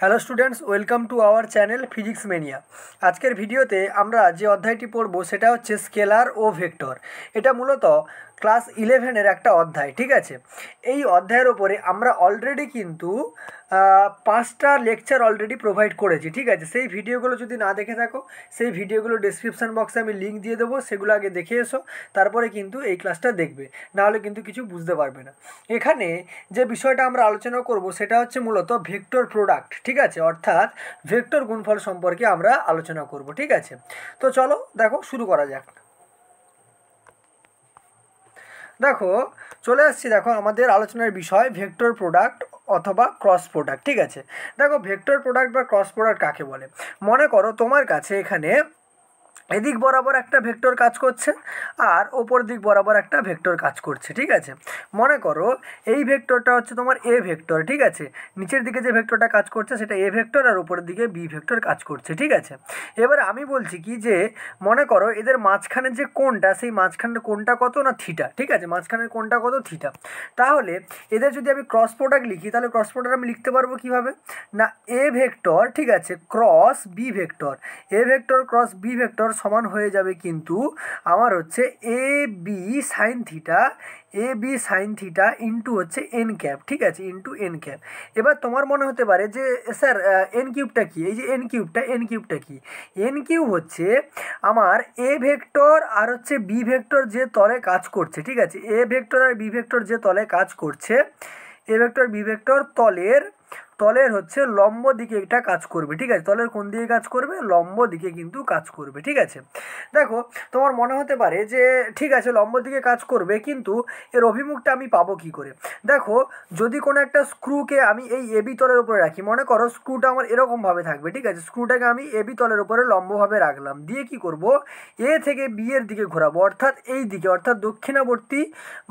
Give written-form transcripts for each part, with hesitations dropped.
Hello students, welcome to our channel physics mania. আজকের ভিডিওতে আমরা যে অধ্যায়টি পড়ব সেটা হচ্ছে স্কেলার ও ভেক্টর। এটা মূলত ক্লাস 11-এর একটা অধ্যায়, ঠিক আছে। এই অধ্যায়ের ওপরে আমরা অলরেডি কিন্তু 5টা লেকচার অলরেডি প্রোভাইড করেছি, ঠিক আছে। সেই ভিডিওগুলো যদি না দেখে থাকো, সেই ভিডিওগুলো ডেসক্রিপশান বক্সে আমি লিঙ্ক দিয়ে দেবো, সেগুলো আগে দেখে এসো, তারপরে কিন্তু এই ক্লাসটা দেখবে, নাহলে কিন্তু কিছু বুঝতে পারবে না। এখানে যে বিষয়টা আমরা আলোচনা করব সেটা হচ্ছে মূলত ভেক্টর প্রোডাক্ট, ঠিক আছে, অর্থাৎ ভেক্টর গুণফল সম্পর্কে আমরা আলোচনা করব, ঠিক আছে। তো চলো দেখো শুরু করা যাক। দেখো চলে আসছি, দেখো আমাদের আলোচনার বিষয় ভেক্টর প্রোডাক্ট অথবা ক্রস প্রোডাক্ট, ঠিক আছে। দেখো ভেক্টর প্রোডাক্ট বা ক্রস প্রোডাক্ট কাকে বলে। মনে করো তোমার কাছে এখানে এদিক বরাবর একটা ভেক্টর কাজ করছে আর ওপর দিক বরাবর একটা ভেক্টর কাজ করছে, ঠিক আছে। মনে করো এই ভেক্টরটা হচ্ছে তোমার এ ভেক্টর, ঠিক আছে। নিচের দিকে যে ভেক্টরটা কাজ করছে সেটা এ ভেক্টর আর উপরের দিকে বি ভেক্টর কাজ করছে, ঠিক আছে। এবার আমি বলছি কি যে মনে করো এদের মাঝখানের যে কোণটা, সেই মাঝখানের কোণটা কত না থিটা, ঠিক আছে। মাঝখানের কোণটা কত থিটা। তাহলে এদের যদি আমি ক্রস প্রোডাক্ট লিখি তাহলে ক্রস প্রোডাক্ট আমি লিখতে পারবো কিভাবে না, এ ভেক্টর, ঠিক আছে, cross B vector. A vector cross B vector সমান হয়ে যাবে কিন্তু আমার হচ্ছে A B sine theta, A B sine theta into হচ্ছে এন ক্যাপ, ঠিক আছে, ইন্টু এন ক্যাপ। এবার তোমার মনে হতে পারে যে স্যার এন কিউবটা কি, এই যে এন কিউবটা কি। এন কিউব হচ্ছে আমার এ ভেক্টর আর হচ্ছে বি ভেক্টর যে তলে কাজ করছে, ঠিক আছে। এ ভেক্টর আর বি ভেক্টর যে তলে কাজ করছে, এ ভেক্টর বি ভেক্টর তলের হচ্ছে লম্ব দিকে এটা কাজ করবে, ঠিক আছে। তলের কোন দিকে কাজ করবে, লম্ব দিকে কিন্তু কাজ করবে, ঠিক আছে। দেখো তোমার মনে হতে পারে যে ঠিক আছে লম্ব দিকে কাজ করবে, কিন্তু এর অভিমুখটা আমি পাবো কি করে। দেখো যদি কোনো একটা স্ক্রুকে আমি এই এবি তলের উপরে রাখি, মনে করো স্ক্রুটা আমার এরকমভাবে থাকবে, ঠিক আছে। স্ক্রুটাকে আমি এবি তলের উপরে লম্বভাবে রাখলাম, দিয়ে কি করব, এ থেকে বি এর দিকে ঘোরাবো, অর্থাৎ এই দিকে, অর্থাৎ দক্ষিণাবর্তী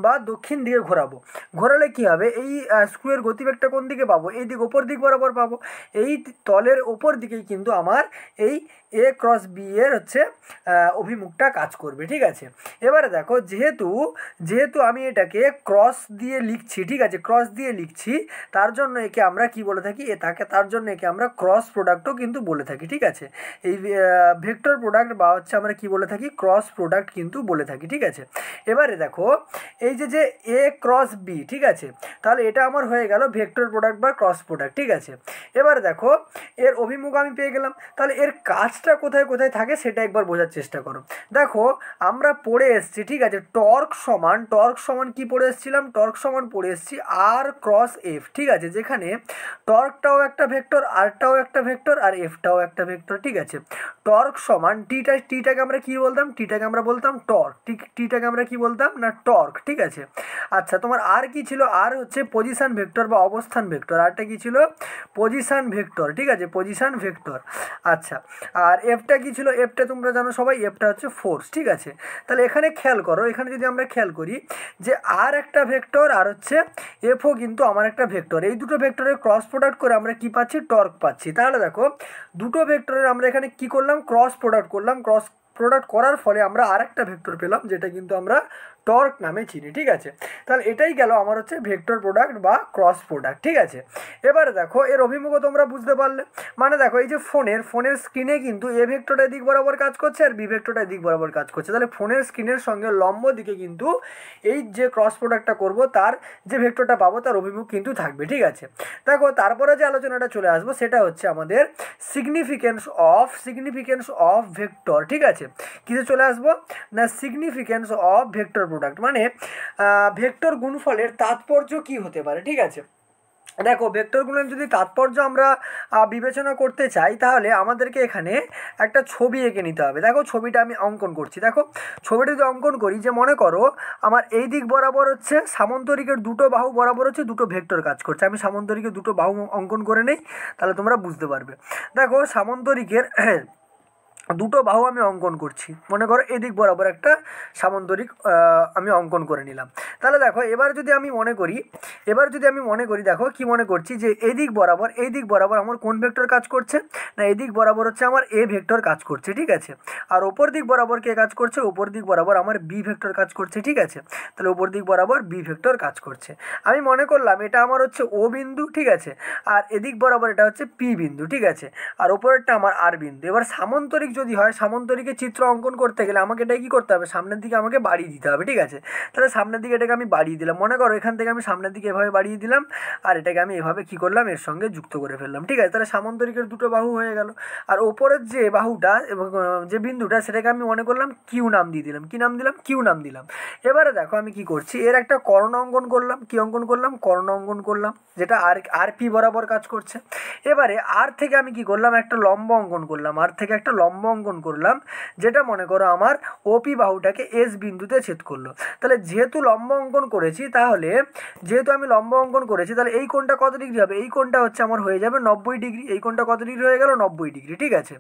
বা দক্ষিণ দিকে ঘোরাবো। ঘোরালে কি হবে, এই স্ক্রুয়ের গতিবেগটা কোন দিকে পাবো, এই দিক ওপর দিক বরাবর পাবো। এই তলের ওপর দিকেই কিন্তু আমার এই এ ক্রস বি এর হচ্ছে অভিমুখটা কাজ করবে, ঠিক আছে। এবারে দেখো যেহেতু আমি এটাকে ক্রস দিয়ে লিখছি, ঠিক আছে, ক্রস দিয়ে লিখছি, তার জন্য একে আমরা কি বলে থাকি, তার জন্য একে আমরা ক্রস প্রোডাক্টও কিন্তু বলে থাকি, ঠিক আছে। এই ভেক্টর প্রোডাক্ট বা হচ্ছে আমরা কি বলে থাকি, ক্রস প্রোডাক্ট কিন্তু বলে থাকি, ঠিক আছে। এবারে দেখো এই যে এ ক্রস বি, ঠিক আছে, তাহলে এটা আমার হয়ে গেল ভেক্টর প্রোডাক্ট বা ক্রস প্রোডাক্ট, ঠিক আছে। এবার দেখো এর অভিমুখ আমি পেয়ে গেলাম, তাহলে এর কাজটা কোথায় কোথায় থাকে সেটা একবার বোঝার চেষ্টা করো। দেখো আমরা পড়ে এসেছি, ঠিক আছে, টর্ক সমান কি পড়ে এসেছিলাম, টর্ক সমান পড়ে এসেছি আর ক্রস এফ, ঠিক আছে। যেখানে টর্কটাও একটা ভেক্টর, আরটাও একটা ভেক্টর আর এফটাও একটা ভেক্টর, ঠিক আছে। টর্ক সমান টিটাকে আমরা কি বলতাম, টিটাকে আমরা বলতাম টর্ক, টিটাকে আমরা কি বলতাম না টর্ক, ঠিক আছে। আচ্ছা তোমার আর কি ছিল, আর হচ্ছে পজিশন ভেক্টর বা অবস্থান ভেক্টর, আরটা কি ছিল, পজিশন ভেক্টর, ঠিক আছে, পজিশন ভেক্টর। আচ্ছা আর এফটা কি ছিল, এফটা তোমরা জানো সবাই, এফটা হচ্ছে ফোর্স, ঠিক আছে। তাহলে এখানে খেয়াল করো, এখানে যদি আমরা খেয়াল করি যে আর একটা ভেক্টর আর হচ্ছে এফও কিন্তু আমার একটা ভেক্টর, এই দুটো ভেক্টরের ক্রস প্রোডাক্ট করে আমরা কি পাচ্ছি, টর্ক পাচ্ছি। তাহলে দেখো দুটো ভেক্টরের আমরা এখানে কি করলাম, ক্রস প্রোডাক্ট করলাম, ক্রস প্রোডাক্ট করার ফলে আমরা আর একটা ভেক্টর পেলাম যেটা কিন্তু আমরা টর্ক নামে চিনি, ঠিক আছে। তাহলে এটাই গেল আমার হচ্ছে ভেক্টর প্রোডাক্ট বা ক্রস প্রোডাক্ট, ঠিক আছে। এবারে দেখো এর অভিমুখও তোমরা বুঝতে পারলে, মানে দেখো এই যে ফোনের স্ক্রিনে কিন্তু এ ভেক্টরটা দিক বরাবর কাজ করছে আর বি ভেক্টরটা দিক বরাবর কাজ করছে, তাহলে ফোনের স্ক্রিনের সঙ্গে লম্ব দিকে কিন্তু এই যে ক্রস প্রোডাক্টটা করব তার যে ভেক্টরটা পাবো তার অভিমুখ কিন্তু থাকবে, ঠিক আছে। দেখো তারপরে যে আলোচনাটা চলে আসবো সেটা হচ্ছে আমাদের সিগনিফিকেন্স অফ ভেক্টর, ঠিক আছে। কিসে চলে আসবো না, সিগনিফিকেন্স অফ ভেক্টর প্রোডাক্ট, মানে ভেক্টর গুণফলের তাৎপর্য কি হতে পারে, ঠিক আছে। দেখো ভেক্টরগুলোর যদি তাৎপর্য আমরা বিবেচনা করতে চাই তাহলে আমাদেরকে এখানে একটা ছবি এঁকে নিতে হবে। দেখো ছবিটা আমি অঙ্কন করছি, দেখো ছবিটা যদি অঙ্কন করি, যে মনে করো আমার এই দিক বরাবর হচ্ছে সামন্তরিকের দুটো বাহু বরাবর হচ্ছে দুটো ভেক্টর কাজ করছে। আমি সামন্তরিকের দুটো বাহু অঙ্কন করে নেই, তাহলে তোমরা বুঝতে পারবে। দেখো সামন্তরিকের দুটো বাহু আমি অঙ্কন করছি, মনে করো এদিক বরাবর একটা সামান্তরিক আমি অঙ্কন করে নিলাম। তাহলে দেখো এবার যদি আমি মনে করি দেখো কি মনে করছি যে এই দিক বরাবর আমার কোন ভেক্টর কাজ করছে, না এদিক বরাবর হচ্ছে আমার এ ভেক্টর কাজ করছে, ঠিক আছে। আর ওপর দিক বরাবর কে কাজ করছে, ওপর দিক বরাবর আমার বি ভেক্টর কাজ করছে, ঠিক আছে। তাহলে ওপর দিক বরাবর বি ভেক্টর কাজ করছে। আমি মনে করলাম এটা আমার হচ্ছে ও বিন্দু, ঠিক আছে, আর এদিক বরাবর এটা হচ্ছে পি বিন্দু, ঠিক আছে, আর ওপরেরটা আমার আর বিন্দু। এবার সামান্তরিক যদি হয়, সামান্তরিকের চিত্র অঙ্কন করতে গেলে আমাকে এটা কী করতে হবে, সামনের দিকে আমাকে বাড়িয়ে দিতে হবে, ঠিক আছে। তাহলে সামনের দিকে এটাকে আমি বাড়িয়ে দিলাম, মনে করো এখান থেকে আমি সামনের দিকে এভাবে বাড়িয়ে দিলাম, আর এটাকে আমি এভাবে কী করলাম, এর সঙ্গে যুক্ত করে ফেললাম, ঠিক আছে। তাহলে সামান্তরিকের দুটো বাহু হয়ে গেল। আর ওপরের যে বাহুটা এবং যে বিন্দুটা সেটাকে আমি মনে করলাম কিউ নাম দিয়ে দিলাম, কী নাম দিলাম, কিউ নাম দিলাম। এবারে দেখো আমি কি করছি, এর একটা কর্ণ অঙ্কন করলাম, কি অঙ্কন করলাম, কর্ণ অঙ্কন করলাম, যেটা আর পি বরাবর কাজ করছে। এবারে আর থেকে আমি কি করলাম, একটা লম্ব অঙ্কন করলাম, আর থেকে একটা লম্ব অঙ্কন করলাম, যেটা মনে করো আমার ওপি বাহুটাকে এস বিন্দুতে ছেদ করলো। তাহলে যেহেতু লম্ব অঙ্কন করেছি, তাহলে এই কোণটা কত ডিগ্রি হবে, এই কোণটা হচ্ছে আমার হয়ে যাবে 90 ডিগ্রি। এই কোণটা কত ডিগ্রি হয়ে গেল, 90 ডিগ্রি, ঠিক আছে।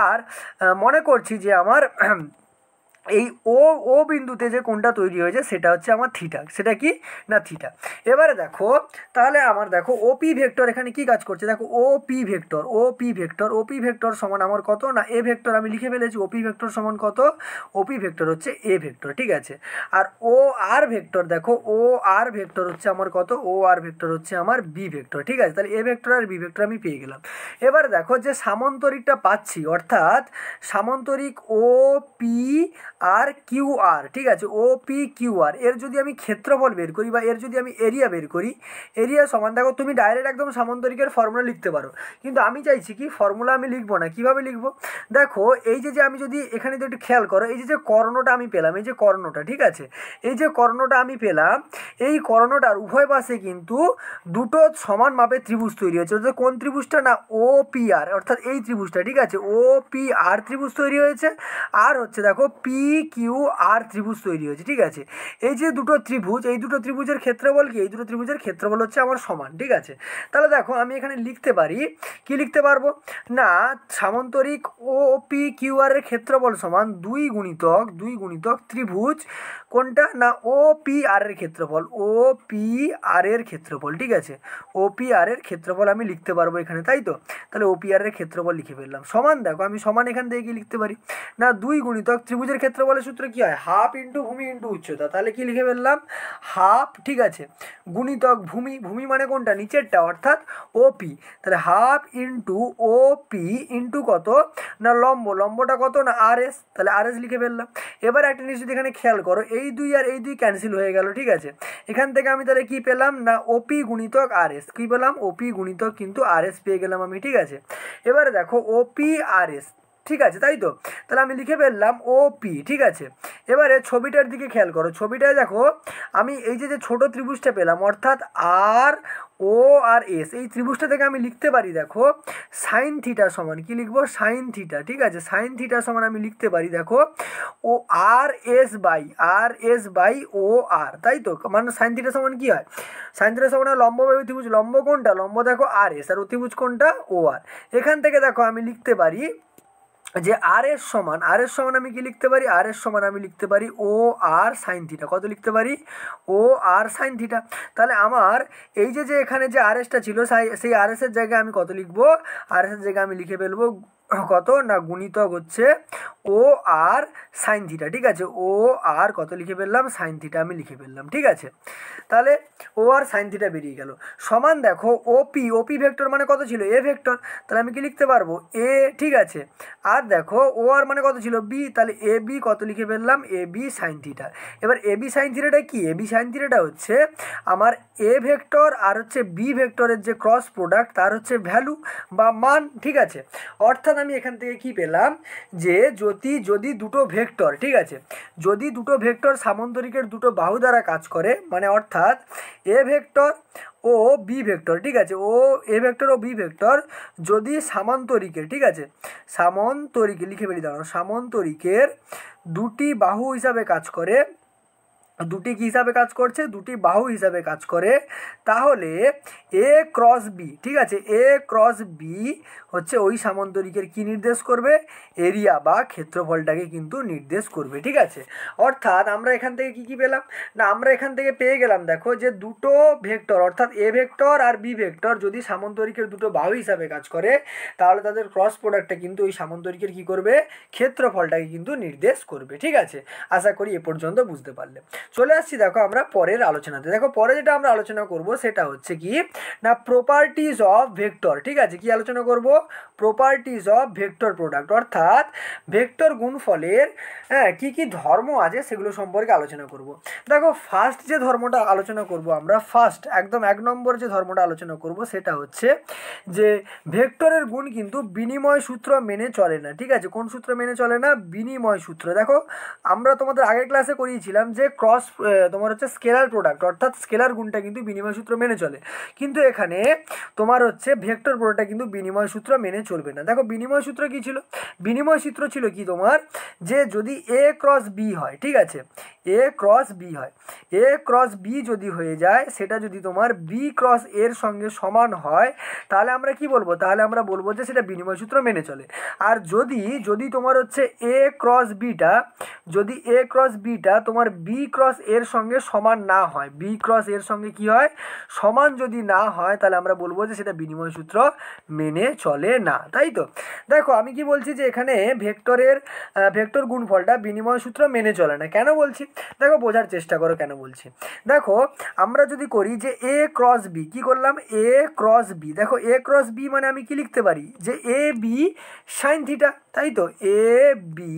আর মনে করছি যে আমার এই ও বিন্দুতে যে কোণটা তৈরি হয়েছে সেটা হচ্ছে আমার থিটা, সেটা কি না থিটা। এবারে দেখো তাহলে আমার দেখো ওপি ভেক্টর এখানে কি কাজ করছে, দেখো ওপি ভেক্টর সমান আমার কত, না এ ভেক্টর আমি লিখে ফেলেছি, ওপি ভেক্টর সমান কত, ওপি ভেক্টর হচ্ছে এ ভেক্টর, ঠিক আছে। আর ও আর ভেক্টর দেখো, ও আর ভেক্টর হচ্ছে আমার কত, ও আর ভেক্টর হচ্ছে আমার বি ভেক্টর, ঠিক আছে। তাহলে এ ভেক্টর আর বি ভেক্টর আমি পেয়ে গেলাম। এবারে দেখো যে সামান্তরিকটা পাচ্ছি, অর্থাৎ সামান্তরিক O P R Q R, ঠিক আছে, ও পি কিউ আর, এর যদি আমি ক্ষেত্রফল বের করি বা এর যদি আমি এরিয়া বের করি, এরিয়া সমান, দেখো তুমি ডাইরেক্ট একদম সামান্তরিকের ফর্মুলা লিখতে পারো, কিন্তু আমি চাইছি কি ফর্মুলা আমি লিখবো না, কিভাবে লিখবো, দেখো এই যে আমি যদি এখানে যদি একটু খেয়াল করো, এই যে কর্ণটা আমি পেলাম, এই যে কর্ণটা, ঠিক আছে, এই যে কর্ণটা আমি পেলাম, এই কর্ণটার উভয় পাশে কিন্তু দুটো সমান মাপের ত্রিভুজ তৈরি হয়েছে, অর্থাৎ কোন ত্রিভুজটা, না ও পি আর, অর্থাৎ এই ত্রিভুজটা, ঠিক আছে, ও পি আর ত্রিভুজ তৈরি হয়েছে। আর হচ্ছে দেখো পি কিউ আর ত্রিভুজ তৈরি হয়েছে, ঠিক আছে। এই যে দুটো ত্রিভুজ, এই দুটো ত্রিভুজের ক্ষেত্রফল কি, এই দুটো ত্রিভুজের ক্ষেত্রফল হচ্ছে আমার সমান, ঠিক আছে। তাহলে দেখো আমি এখানে লিখতে পারি, কি লিখতে পারবো, না সামান্তরিক ও পি কিউ আর এর ক্ষেত্রফল সমান দুই গুণিতক ত্রিভুজ কোনটা, না ও পি আর এর ক্ষেত্রফল, ও পি আর এর ক্ষেত্রফল, ঠিক আছে, ও পি আর এর ক্ষেত্রফল আমি লিখতে পারবো এখানে, তাই তো। তাহলে ও পি আর এর ক্ষেত্রফল লিখে ফেললাম, সমান, দেখো আমি সমান এখান থেকে কি লিখতে পারি, না দুই গুণিতক ত্রিভুজের ক্ষেত্রফলের সূত্র কি হয়, হাফ ইন্টু ভূমি ইন্টু উচ্চতা, তাহলে কি লিখে ফেললাম, হাফ, ঠিক আছে, গুণিতক ভূমি মানে কোনটা, নিচেরটা, অর্থাৎ ওপি, তাহলে half into O P into কত, না লম্বটা কত, না আর এস, তাহলে আর এস লিখে ফেললাম। এবার একটা জিনিস যদি এখানে খেয়াল করো, এই দুই আর এই দুই ক্যান্সেল হয়ে গেল, ঠিক আছে। এখান থেকে আমি তাহলে কি পেলাম, না ওপি গুণিতক আর এস, কি পেলাম, ওপি গুণিতক কিন্তু আর এস পেয়ে গেলাম আমি, ঠিক আছে। এবারে দেখো ওপি আর এস, ঠিক আছে, তাই তো। তাহলে আমি লিখে ফেললাম ও পি, ঠিক আছে। এবারে ছবিটার দিকে খেয়াল করো, ছবিটায় দেখো আমি এই যে ছোট ত্রিভুজটা পেলাম, অর্থাৎ আর ও আর এস, এই ত্রিভুজটা থেকে আমি লিখতে পারি, দেখো সাইন থিটা সমান, কি লিখবো, সাইন থিটা, ঠিক আছে, সাইন থিটা সমান আমি লিখতে পারি, দেখো ও আর এস বাই ও আর, তাই তো। মানে সাইন থিটা সমান কি হয়, সাইন থিটা সমান লম্ববাহু ত্রিভুজ, লম্ব কোনটা, লম্ব দেখো আর এস, আর অতিভুজ কোনটা, ও আর। এখান থেকে দেখো আমি লিখতে পারি যে আর এর সমান আমি কি লিখতে পারি, আর এর সমান আমি লিখতে পারি ও আর সাইন থিটা, কত লিখতে পারি, ও আর সাইন থিটা। তাহলে আমার এই যে এখানে যে আর এসটা ছিল, সেই আর এসের জায়গায় আমি কত লিখবো, আর এসের জায়গায় আমি লিখে ফেলবো কত, না গুণিতক হচ্ছে ও আর সাইন থিটা, ঠিক আছে, ও আর কত লিখে ফেললাম, সাইন থিটা আমি লিখে ফেললাম, ঠিক আছে। তাহলে ও আর সাইন থিটা বেরিয়ে গেল, সমান দেখো ওপি ভেক্টর মানে কত ছিল, এ ভেক্টর, তাহলে আমি কি লিখতে পারবো, এ, ঠিক আছে। আর দেখো ও আর মানে কত ছিল, বি, তাহলে এ বি কত লিখে ফেললাম, এ বি সাইন থিটা। এবার এ বি সাইন থিটাটা কি, এ বি সাইন থিটাটা হচ্ছে আমার এ ভেক্টর আর হচ্ছে বি ভেক্টরের যে ক্রস প্রোডাক্ট তার হচ্ছে ভ্যালু বা মান, ঠিক আছে। অর্থাৎ আমি এখান থেকে কি পেলাম, যে যদি দুটো ভেক্টর, ঠিক আছে, যদি দুটো ভেক্টর সামান্তরিকের দুটো বাহু দ্বারা কাজ করে, মানে অর্থাৎ এ ভেক্টর ও বি ভেক্টর, ঠিক আছে, ও এ ভেক্টর ও বি ভেক্টর যদি সামান্তরিকের, ঠিক আছে, সামান্তরিকে লিখে ফেলি, দাঁড়ানো, সামান্তরিকের দুটি বাহু হিসাবে কাজ করে, দুটি কি হিসাবে কাজ করছে, দুটি বাহু হিসাবে কাজ করে, তাহলে এ ক্রস বি, ঠিক আছে, এ ক্রস বি হচ্ছে ওই সামান্তরিকের কি নির্দেশ করবে, এরিয়া বা ক্ষেত্রফলটাকে কিন্তু নির্দেশ করবে, ঠিক আছে। অর্থাৎ আমরা এখান থেকে কি কি পেলাম না, আমরা এখান থেকে পেয়ে গেলাম দেখো যে দুটো ভেক্টর অর্থাৎ এ ভেক্টর আর বি ভেক্টর যদি সামান্তরিকের দুটো বাহু হিসাবে কাজ করে, তাহলে তাদের ক্রস প্রোডাক্টটা কিন্তু ওই সামান্তরিকের কি করবে, ক্ষেত্রফলটাকে কিন্তু নির্দেশ করবে, ঠিক আছে। আশা করি এ পর্যন্ত বুঝতে পারলে। চলে আসছি দেখো আমরা পরের আলোচনাতে। দেখো পরে যেটা আমরা আলোচনা করব সেটা হচ্ছে কি না প্রপার্টিজ অফ ভেক্টর, ঠিক আছে। কি আলোচনা করব, প্রপার্টিজ অফ ভেক্টর প্রোডাক্ট, অর্থাৎ ভেক্টর গুণফলের কি কি ধর্ম আছে সেগুলো সম্পর্কে আলোচনা করব। দেখো ফার্স্ট যে ধর্মটা আলোচনা করব আমরা, ফার্স্ট একদম 1 নম্বর যে ধর্মটা আলোচনা করব সেটা হচ্ছে যে ভেক্টরের গুণ কিন্তু বিনিময় সূত্র মেনে চলে না, ঠিক আছে। কোন সূত্র মেনে চলে না, বিনিময় সূত্র। দেখো আমরা তোমাদের আগের ক্লাসে করিয়েছিলাম যে ক্রস তোমার হচ্ছে স্কেলার প্রোডাক্ট অর্থাৎ স্কেলার গুণটা কিন্তু বিনিময় সূত্র মেনে চলে, কিন্তু এখানে তোমার হচ্ছে ভেক্টর প্রোডাক্টটা কিন্তু বিনিময় সূত্র মেনে চলবে না। দেখো বিনিময় সূত্র কি ছিল, বিনিময় সূত্র ছিল কি তোমার, যে যদি এ ক্রস বি হয়, ঠিক আছে, এ ক্রস বি হয়, এ ক্রস বি যদি হয়ে যায়, সেটা যদি তোমার বি ক্রস এর সঙ্গে সমান হয়, তাহলে আমরা কি বলবো, তাহলে আমরা বলবো যে সেটা বিনিময় সূত্র মেনে চলে। আর যদি যদি তোমার হচ্ছে এ ক্রস বিটা, যদি এ ক্রস বিটা তোমার বি ক্রস এর সঙ্গে সমান না হয়, বি ক্রস এর সঙ্গে কি হয়, সমান যদি না হয়, তাহলে আমরা বলবো যে সেটা বিনিময় সূত্র মেনে চলে না, তাই তো। দেখো আমি কি বলছি যে এখানে ভেক্টর গুণফলটা বিনিময় সূত্র মেনে চলে না, কেন বলছি দেখো বোঝার চেষ্টা করো কেন বলছি। দেখো আমরা যদি করি যে এ ক্রস বি, কি করলাম, এ ক্রস বি, দেখো এ ক্রস বি মানে আমি কি লিখতে পারি যে এ বি সাইন থিটা, তাই তো, এ বি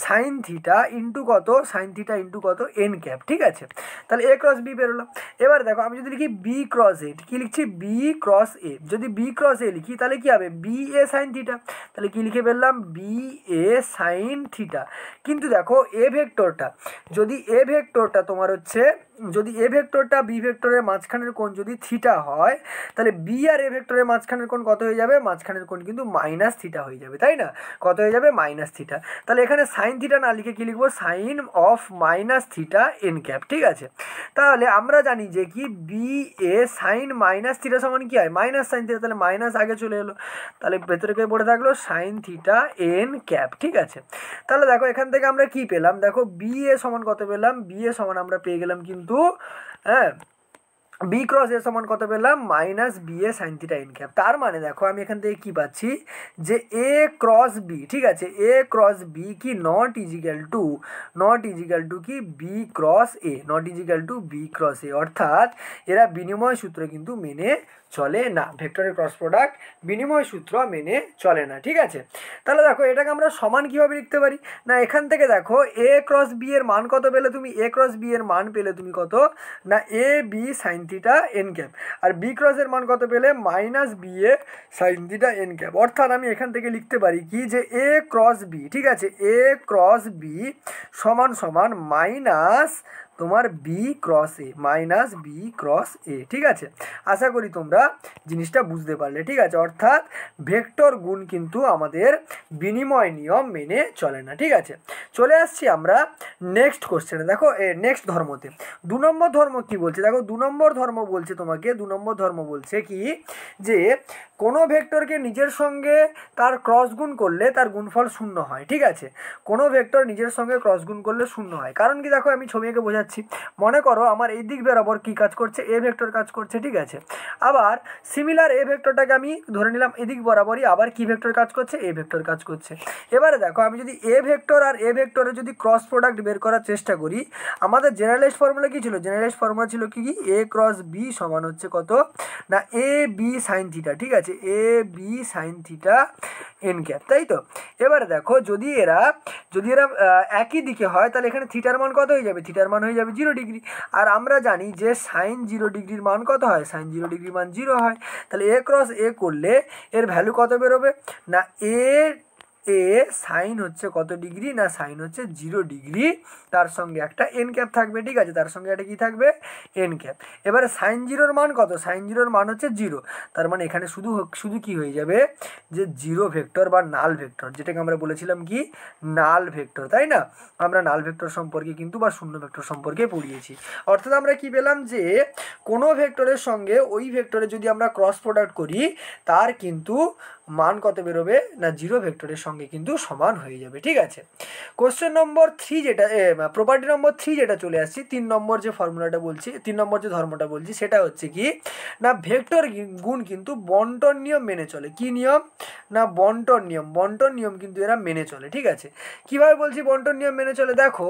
সাইন থিটা ইন্টু কত, সাইন থিটা ইন্টু কত, এন ক্যাপ, ঠিক আছে। তাহলে এ ক্রস বি বেরোলো। এবার দেখো আমি যদি লিখি বি ক্রস এ, কি লিখছি, বি ক্রস এ, যদি বি ক্রস এ লিখি তাহলে কি হবে, বি এ সাইন থিটা, তাহলে কি লিখে ফেললাম, বি এ সাইন থিটা। কিন্তু দেখো এ ভেক্টরটা, যদি এ ভেক্টরটা তোমার হচ্ছে, যদি এ ভেক্টরটা বি ভেক্টরের মাঝখানের কোণ যদি থিটা হয়, তাহলে বি আর এ ভেক্টরের মাঝখানের কোণ কত হয়ে যাবে, মাঝখানের কোণ কিন্তু মাইনাস থিটা হয়ে যাবে, তাই না, কত হয়ে যাবে, মাইনাস থিটা। তাহলে এখানে সাইন থিটা না লিখে কি লিখবো, sine of minus theta N cap, ঠিক আছে। তাহলে আমরা জানি যে কি B A sine minus theta সমান কি হয়, মাইনাস সাইন থিটা, তাহলে মাইনাস আগে চলে এলো, তাহলে ভেতরে কে পড়ে থাকলো সাইন থিটা এন ক্যাপ, ঠিক আছে। তাহলে দেখো এখান থেকে আমরা কি পেলাম, দেখো বি এ সমান কত পেলাম, বি এ সমান আমরা পেয়ে গেলাম কিন্তু বি ক্রস এ সমান কত পেলাম, minus B A sine theta N cap. তার মানে দেখো আমি এখান থেকে কি পাচ্ছি যে এ ক্রস বি, ঠিক আছে, এ ক্রস বি কি নট ইজিক্যাল টু কি B cross A, not equal to B cross A, অর্থাৎ এরা বিনিময় সূত্র কিন্তু মেনে চলে না, ভেক্টরের ক্রস প্রোডাক্ট বিনিময় সূত্র মেনে চলে না, ঠিক আছে। তাহলে দেখো এটাকে আমরা সমান কিভাবে লিখতে পারি না, এখান থেকে দেখো এ ক্রস বি এর মান কত পেলে তুমি, এ ক্রস বি এর মান পেলে তুমি কত না A B sine theta N cap, আর বি ক্রস এর মান কত পেলে minus B A sine theta N cap. অর্থাৎ আমি এখান থেকে লিখতে পারি কি যে এ ক্রস বি, ঠিক আছে, এ ক্রস বি সমান সমান মাইনাস তোমার বি ক্রস এ, মাইনাস বি ক্রস এ, ঠিক আছে। আশা করি তোমরা জিনিসটা বুঝতে পারলে, ঠিক আছে। অর্থাৎ ভেক্টর গুণ কিন্তু আমাদের বিনিময় নিয়ম মেনে চলে না, ঠিক আছে। চলে আসছি আমরা নেক্সট কোশ্চেনে। দেখো নেক্সট ধর্মতে 2 নম্বর ধর্ম কি বলছে, দেখো 2 নম্বর ধর্ম বলছে তোমাকে, 2 নম্বর ধর্ম বলছে কি যে কোনো ভেক্টরকে নিজের সঙ্গে তার ক্রস গুণ করলে তার গুণফল 0 হয়, ঠিক আছে। কোনো ভেক্টর নিজের সঙ্গে ক্রস গুণ করলে 0 হয়, কারণ কি দেখো আমি ছবি এঁকে বোঝাচ্ছি। মনে করো আমার এই দিক বরাবর কি কাজ করছে, এ ভেক্টর কাজ করছে, ঠিক আছে। আবার সিমিলার এ ভেক্টরটাকে আমি ধরে নিলাম এদিক বরাবরই আবার কি ভেক্টর কাজ করছে, এ ভেক্টর কাজ করছে। এবারে দেখো আমি যদি এ ভেক্টর আর এ ভেক্টরের যদি ক্রস প্রোডাক্ট বের করার চেষ্টা করি, আমাদের জেনারেলাইজড ফর্মুলা কি ছিল, জেনারেলাইজড ফর্মুলা ছিল কি এ ক্রস বি সমান হচ্ছে কত না এ বি সাইন থিটা, ঠিক আছে, A B sine theta N cap, তাই তো। এবারে দেখো যদি এরা একই দিকে হয়, তাহলে এখানে থিটার মান কত হয়ে যাবে, থিটার মান হয়ে যাবে 0 ডিগ্রি। আর আমরা জানি যে সাইন 0 ডিগ্রির মান কত হয়, সাইন 0 ডিগ্রির মান 0 হয়। তাহলে এ ক্রস এ করলে এর ভ্যালু কত বেরোবে না এ এ সাইন হচ্ছে কত ডিগ্রি, না সাইন হচ্ছে 0 ডিগ্রি, তার সঙ্গে একটা এন ক্যাপ থাকবে, ঠিক আছে, তার সঙ্গে একটা কি থাকবে, এন ক্যাপ। এবারে সাইন 0-র মান কত, সাইন 0-র মান হচ্ছে 0, তার মানে এখানে শুধু শুধু কি হয়ে যাবে, যে 0 ভেক্টর বা নাল ভেক্টর, যেটাকে আমরা বলেছিলাম কি নাল ভেক্টর, তাই না? আমরা নাল ভেক্টর সম্পর্কে কিন্তু বা শূন্য ভেক্টর সম্পর্কে পড়িয়েছি। অর্থাৎ আমরা কি পেলাম, যে কোনো ভেক্টরের সঙ্গে ওই ভেক্টরে যদি আমরা ক্রস প্রোডাক্ট করি, তার কিন্তু মান কত বেরোবে, না 0 ভেক্টরের সঙ্গে কিন্তু সমান হয়ে যাবে, ঠিক আছে। কোশ্চেন নম্বর 3 যেটা, প্রপার্টি নম্বর 3 যেটা চলে আসছি, 3 নম্বর যে ফর্মুলাটা বলছি, 3 নম্বর যে ধর্মটা বলছি, সেটা হচ্ছে কি না ভেক্টর গুণ কিন্তু বন্টন নিয়ম মেনে চলে। কি নিয়ম, না বন্টন নিয়ম। বন্টন নিয়ম কিন্তু এরা মেনে চলে, ঠিক আছে। কিভাবে বলছি বন্টন নিয়ম মেনে চলে, দেখো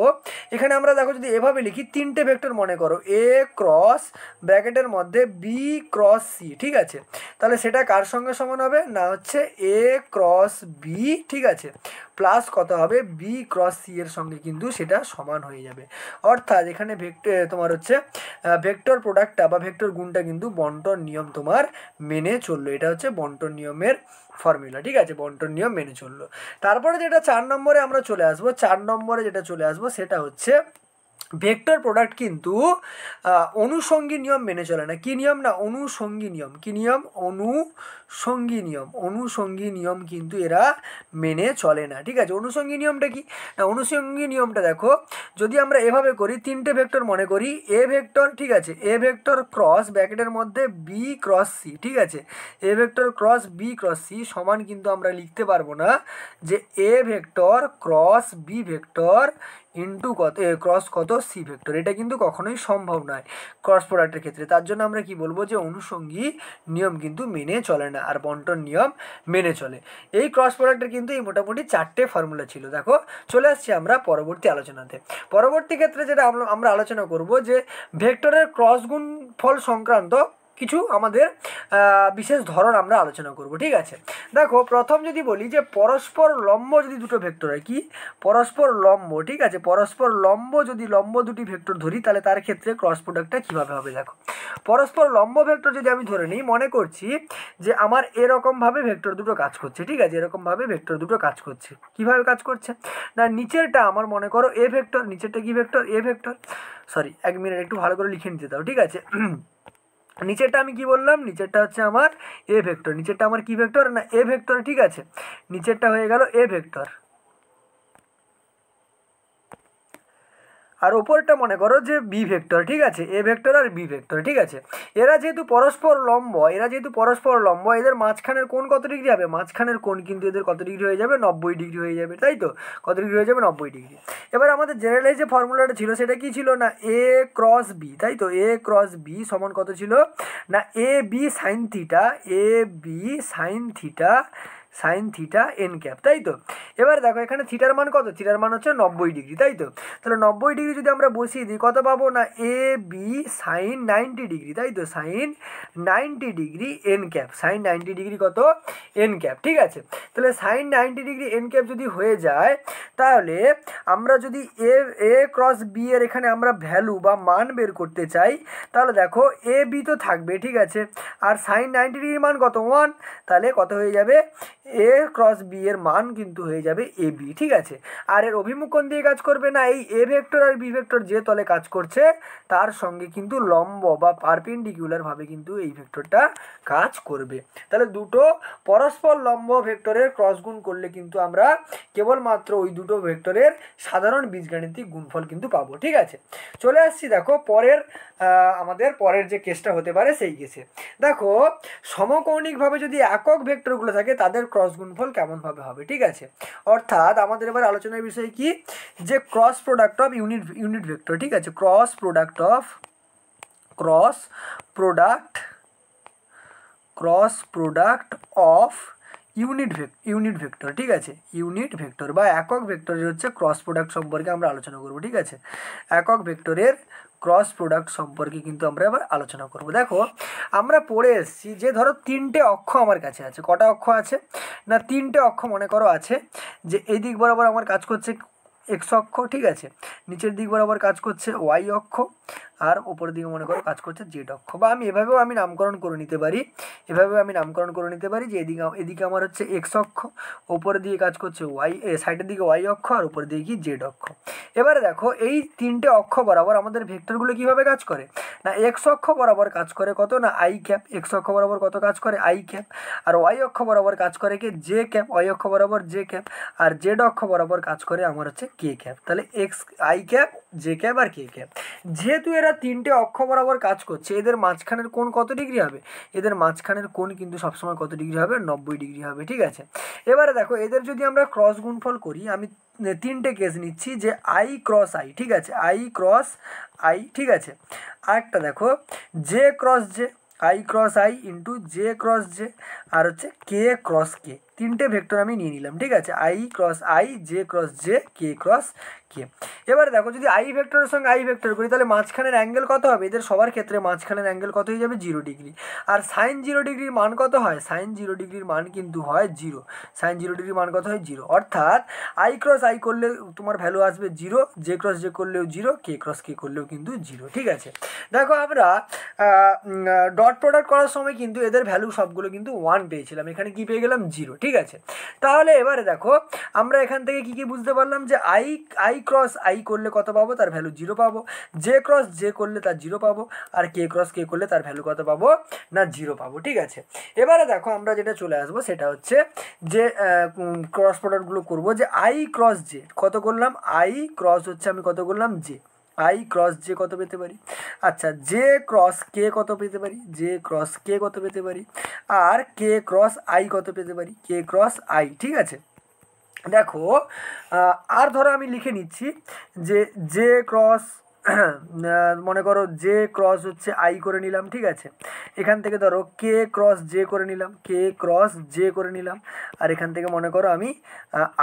এখানে আমরা দেখো যদি এভাবে লিখি, 3টে ভেক্টর মনে করো, এ ক্রস ব্র্যাকেটের মধ্যে বি ক্রস সি, ঠিক আছে, তাহলে সেটা কার সঙ্গে সমান হবে, না হচ্ছে এ ক্রস বি, ঠিক আছে, প্লাস কত হবে, বি ক্রস সি এর সঙ্গে কিন্তু সেটা সমান হয়ে যাবে। অর্থাৎ এখানে ভেক্টর তোমার হচ্ছে ভেক্টর প্রোডাক্টটা বা ভেক্টর গুণটা কিন্তু বন্টন নিয়ম তোমার মেনে চললো। এটা হচ্ছে বন্টন নিয়মের ফর্মুলা, ঠিক আছে, বন্টন নিয়ম মেনে চললো। তারপরে যেটা 4 নম্বরে আমরা চলে আসবো, 4 নম্বরে যেটা চলে আসবো সেটা হচ্ছে ভেক্টর প্রোডাক্ট কিন্তু অনুসঙ্গী নিয়ম মেনে চলে না। কি নিয়ম, না অনুসঙ্গী নিয়ম। কি নিয়ম, অনুসঙ্গী নিয়ম। অনুসঙ্গী নিয়ম কিন্তু এরা মেনে চলে না, ঠিক আছে। অনুসঙ্গী নিয়মটা কি, না অনুসঙ্গী নিয়মটা দেখো, যদি আমরা এভাবে করি, 3টে ভেক্টর মনে করি, এ ভেক্টর, ঠিক আছে, এ ভেক্টর ক্রস ব্র্যাকেটের মধ্যে বি ক্রস সি, ঠিক আছে, A vector cross B cross C সমান কিন্তু আমরা লিখতে পারবো না যে A vector cross B vector into কত ক্রস কত সি ভেক্টর, এটা কিন্তু কখনোই সম্ভব নয় ক্রস প্রোডাক্টের ক্ষেত্রে। তার জন্য আমরা কি বলবো, যে অনুসঙ্গী নিয়ম কিন্তু মেনে চলে না, আর বন্টন নিয়ম মেনে চলে। এই ক্রস প্রোডাক্টের কিন্তু এই মোটামুটি 4টে ফর্মুলা ছিল। দেখো চলে আসছি আমরা পরবর্তী আলোচনাতে। পরবর্তী ক্ষেত্রে যেটা আমরা আলোচনা করব, যে ভেক্টরের ক্রস গুণ ফল সংক্রান্ত কিছু আমাদের বিশেষ ধরন আমরা আলোচনা করব, ঠিক আছে। দেখো প্রথম যদি বলি, যে পরস্পর লম্ব যদি দুটো ভেক্টর হয়, কি পরস্পর লম্ব, ঠিক আছে, পরস্পর লম্ব যদি লম্ব দুটি ভেক্টর ধরি, তাহলে তার ক্ষেত্রে ক্রস প্রোডাক্টটা কীভাবে হবে। দেখো পরস্পর লম্ব ভেক্টর যদি আমি ধরে নিই, মনে করছি যে আমার এরকমভাবে ভেক্টর দুটো কাজ করছে, ঠিক আছে, এরকমভাবে ভেক্টর দুটো কাজ করছে। কিভাবে কাজ করছে, না নিচেরটা আমার মনে করো এ ভেক্টর, নিচেরটা কি vector, A vector, sorry 1 minute একটু ভালো করে লিখে নিতে দাও, ঠিক আছে। নিচেরটা আমি কি বললাম, নিচেরটা হচ্ছে আমার এ ভেক্টর, নিচেরটা আমার কি ভেক্টর, না এ ভেক্টর, ঠিক আছে, নিচেরটা হয়ে গেল এ ভেক্টর। আর ওপরটা মনে করো যে বি ভেক্টর, ঠিক আছে, এ ভেক্টর আর বি ভেক্টর, ঠিক আছে। এরা যেহেতু পরস্পর লম্ব, এদের মাঝখানের কোণ কত ডিগ্রি হবে, মাঝখানের কোণ কিন্তু এদের কত ডিগ্রি হয়ে যাবে, 90 ডিগ্রি হয়ে যাবে, তাই তো, কত ডিগ্রি হয়ে যাবে, 90 ডিগ্রি। এবার আমাদের জেনারেলাইজ যে ফর্মুলাটা ছিল সেটা কি ছিল, না এ ক্রস বি, তাই তো, এ ক্রস বি সমান কত ছিল, না A B sine theta, A B sine theta N cap, তাই তো। এবার দেখো এখানে থিটার মান কত, থিটার মান হচ্ছে 90 ডিগ্রি, তাই তো। তাহলে 90 ডিগ্রি যদি আমরা বসিয়ে দিই, কত পাবো, না এ বি সাইন 90 ডিগ্রি, তাই তো, sine 90 degree N cap, sine 90 degree কত, এন ক্যাপ, ঠিক আছে। তাহলে সাইন 90 ডিগ্রি এন ক্যাপ যদি হয়ে যায়, তাহলে আমরা যদি এ ক্রস বি এর এখানে আমরা ভ্যালু বা মান বের করতে চাই, তাহলে দেখো এ বি তো থাকবে, ঠিক আছে, আর সাইন 90 ডিগ্রির মান কত, 1, তাহলে কত হয়ে যাবে, এ ক্রস বি এর মান কিন্তু হয়ে যাবে এ বি, ঠিক আছে। আর এর অভিমুখ কোণ দিয়ে কাজ করবে, না এই এ ভেক্টর আর বি ভেক্টর যে তলে কাজ করছে তার সঙ্গে কিন্তু লম্ব বা পারপেন্ডিকুলার ভাবে কিন্তু এই ভেক্টরটা কাজ করবে। তাহলে দুটো পরস্পর লম্ব ভেক্টরের ক্রস গুণ করলে কিন্তু আমরা কেবলমাত্র ওই দুটো ভেক্টরের সাধারণ বীজগাণিতিক গুণফল কিন্তু পাবো, ঠিক আছে। চলে আসছি দেখো আমাদের পরের যে কেসটা হতে পারে সেই কেসে। দেখো সমকৌণিকভাবে যদি একক ভেক্টরগুলো থাকে তাদের ক্রস গুণফল কেমনভাবে হবে, ঠিক আছে। অর্থাৎ আমাদের এবার আলোচনার বিষয় কি, যে cross product of unit vector, ঠিক আছে, cross product of unit vector, ঠিক আছে, ইউনিট ভেক্টর বা একক ভেক্টরের হচ্ছে ক্রস প্রোডাক্ট সম্পর্কে আমরা আলোচনা করব, ঠিক আছে। একক ভেক্টরের ক্রস প্রোডাক্ট সম্পর্কে কিন্তু আমরা এবার আলোচনা করব। দেখো আমরা পড়ে এসেছি যে ধরো 3টে অক্ষ আমার কাছে আছে। কটা অক্ষ আছে, না 3টে অক্ষ মনে করো আছে, যে এই দিক বরাবর আমার কাজ করছে এক্স অক্ষ, ঠিক আছে, নিচের দিক বরাবর কাজ করছে ওয়াই অক্ষ, আর ওপরের দিকে মনে করো কাজ করছে জেড অক্ষ, বা আমি এভাবেও আমি নামকরণ করে নিতে পারি, যে এদিকে আমার হচ্ছে এক্স অক্ষ, ওপরের দিকে কাজ করছে ওয়াই, সাইডের দিকে ওয়াই অক্ষ, আর উপরের দিকে কি জেড অক্ষ। এবারে দেখো এই তিনটে অক্ষ বরাবর আমাদের ভেক্টরগুলো কিভাবে কাজ করে, না এক্স অক্ষ বরাবর কাজ করে কত, না আই ক্যাপ, এক্স অক্ষ বরাবর কত কাজ করে আই ক্যাপ, আর ওয়াই অক্ষ বরাবর কাজ করে কি জে ক্যাপ, ওয়াই অক্ষ বরাবর জে ক্যাপ, আর জেড অক্ষ বরাবর কাজ করে আমার হচ্ছে কে ক্যাপ। তাহলে X I cap, J cap আর কে ক্যাপ। যেহেতু এরা তিনটে অক্ষ বরাবর কাজ করছে, এদের মাঝখানের কোণ কত ডিগ্রি হবে, এদের মাঝখানের কোণ কিন্তু সবসময় কত ডিগ্রি হবে, 90 ডিগ্রি হবে, ঠিক আছে। এবারে দেখো এদের যদি আমরা ক্রস গুণফল করি, আমি তিনটে কেস নিচ্ছি, যে আই ক্রস আই, ঠিক আছে, আই ক্রস আই, ঠিক আছে। আরেকটা দেখো J cross J, I cross I into J cross J, আর হচ্ছে কে ক্রস কে, তিনটে ভেক্টর আমি নিয়ে নিলাম, ঠিক আছে, I cross I, J cross J, K cross কে। এবারে দেখো যদি আই ভেক্টরের সঙ্গে আই ভেক্টর করি, তাহলে মাঝখানের অ্যাঙ্গেল কত হবে, এদের সবার ক্ষেত্রে মাঝখানের অ্যাঙ্গেল কত হয়ে যাবে, 0 ডিগ্রি। আর সাইন 0 ডিগ্রির মান কত হয়, সাইন 0 ডিগ্রির মান কিন্তু হয় 0, সাইন 0 ডিগ্রির মান কত হয় 0, অর্থাৎ আই ক্রস আই করলে তোমার ভ্যালু আসবে 0, জে ক্রস জে করলেও 0, কে ক্রস কে করলেও কিন্তু 0, ঠিক আছে। দেখো আমরা ডট প্রোডাক্ট করার সময় কিন্তু এদের ভ্যালু সবগুলো কিন্তু 1 পেয়েছিলাম, এখানে কি পেয়ে গেলাম 0, ঠিক আছে। তাহলে এবারে দেখো আমরা এখান থেকে কি বুঝতে পারলাম, যে আই ক্রস আই করলে কত পাবো, তার ভ্যালু 0 পাবো, জে ক্রস জে করলে তার 0 পাবো, আর কে ক্রস কে করলে তার ভ্যালু কত পাবো, না 0 পাবো, ঠিক আছে। এবারে দেখো আমরা যেটা চলে আসবো সেটা হচ্ছে যে ক্রস প্রোডাক্টগুলো করবো, যে আই ক্রস জে কত করলাম, আই ক্রস হচ্ছে আমি কত করলাম জে, আই ক্রস জে কত পেতে পারি, আচ্ছা জে ক্রস কে কত পেতে পারি, জে ক্রস কে কত পেতে পারি, আর কে ক্রস আই কত পেতে পারি, কে ক্রস আই, ঠিক আছে। দেখো আর ধরো আমি লিখে নিচ্ছি, যে জে ক্রস মনে করো জে ক্রস হচ্ছে আই করে নিলাম, ঠিক আছে। এখান থেকে ধরো কে ক্রস জে করে নিলাম, কে ক্রস জে করে নিলাম, আর এখান থেকে মনে করো আমি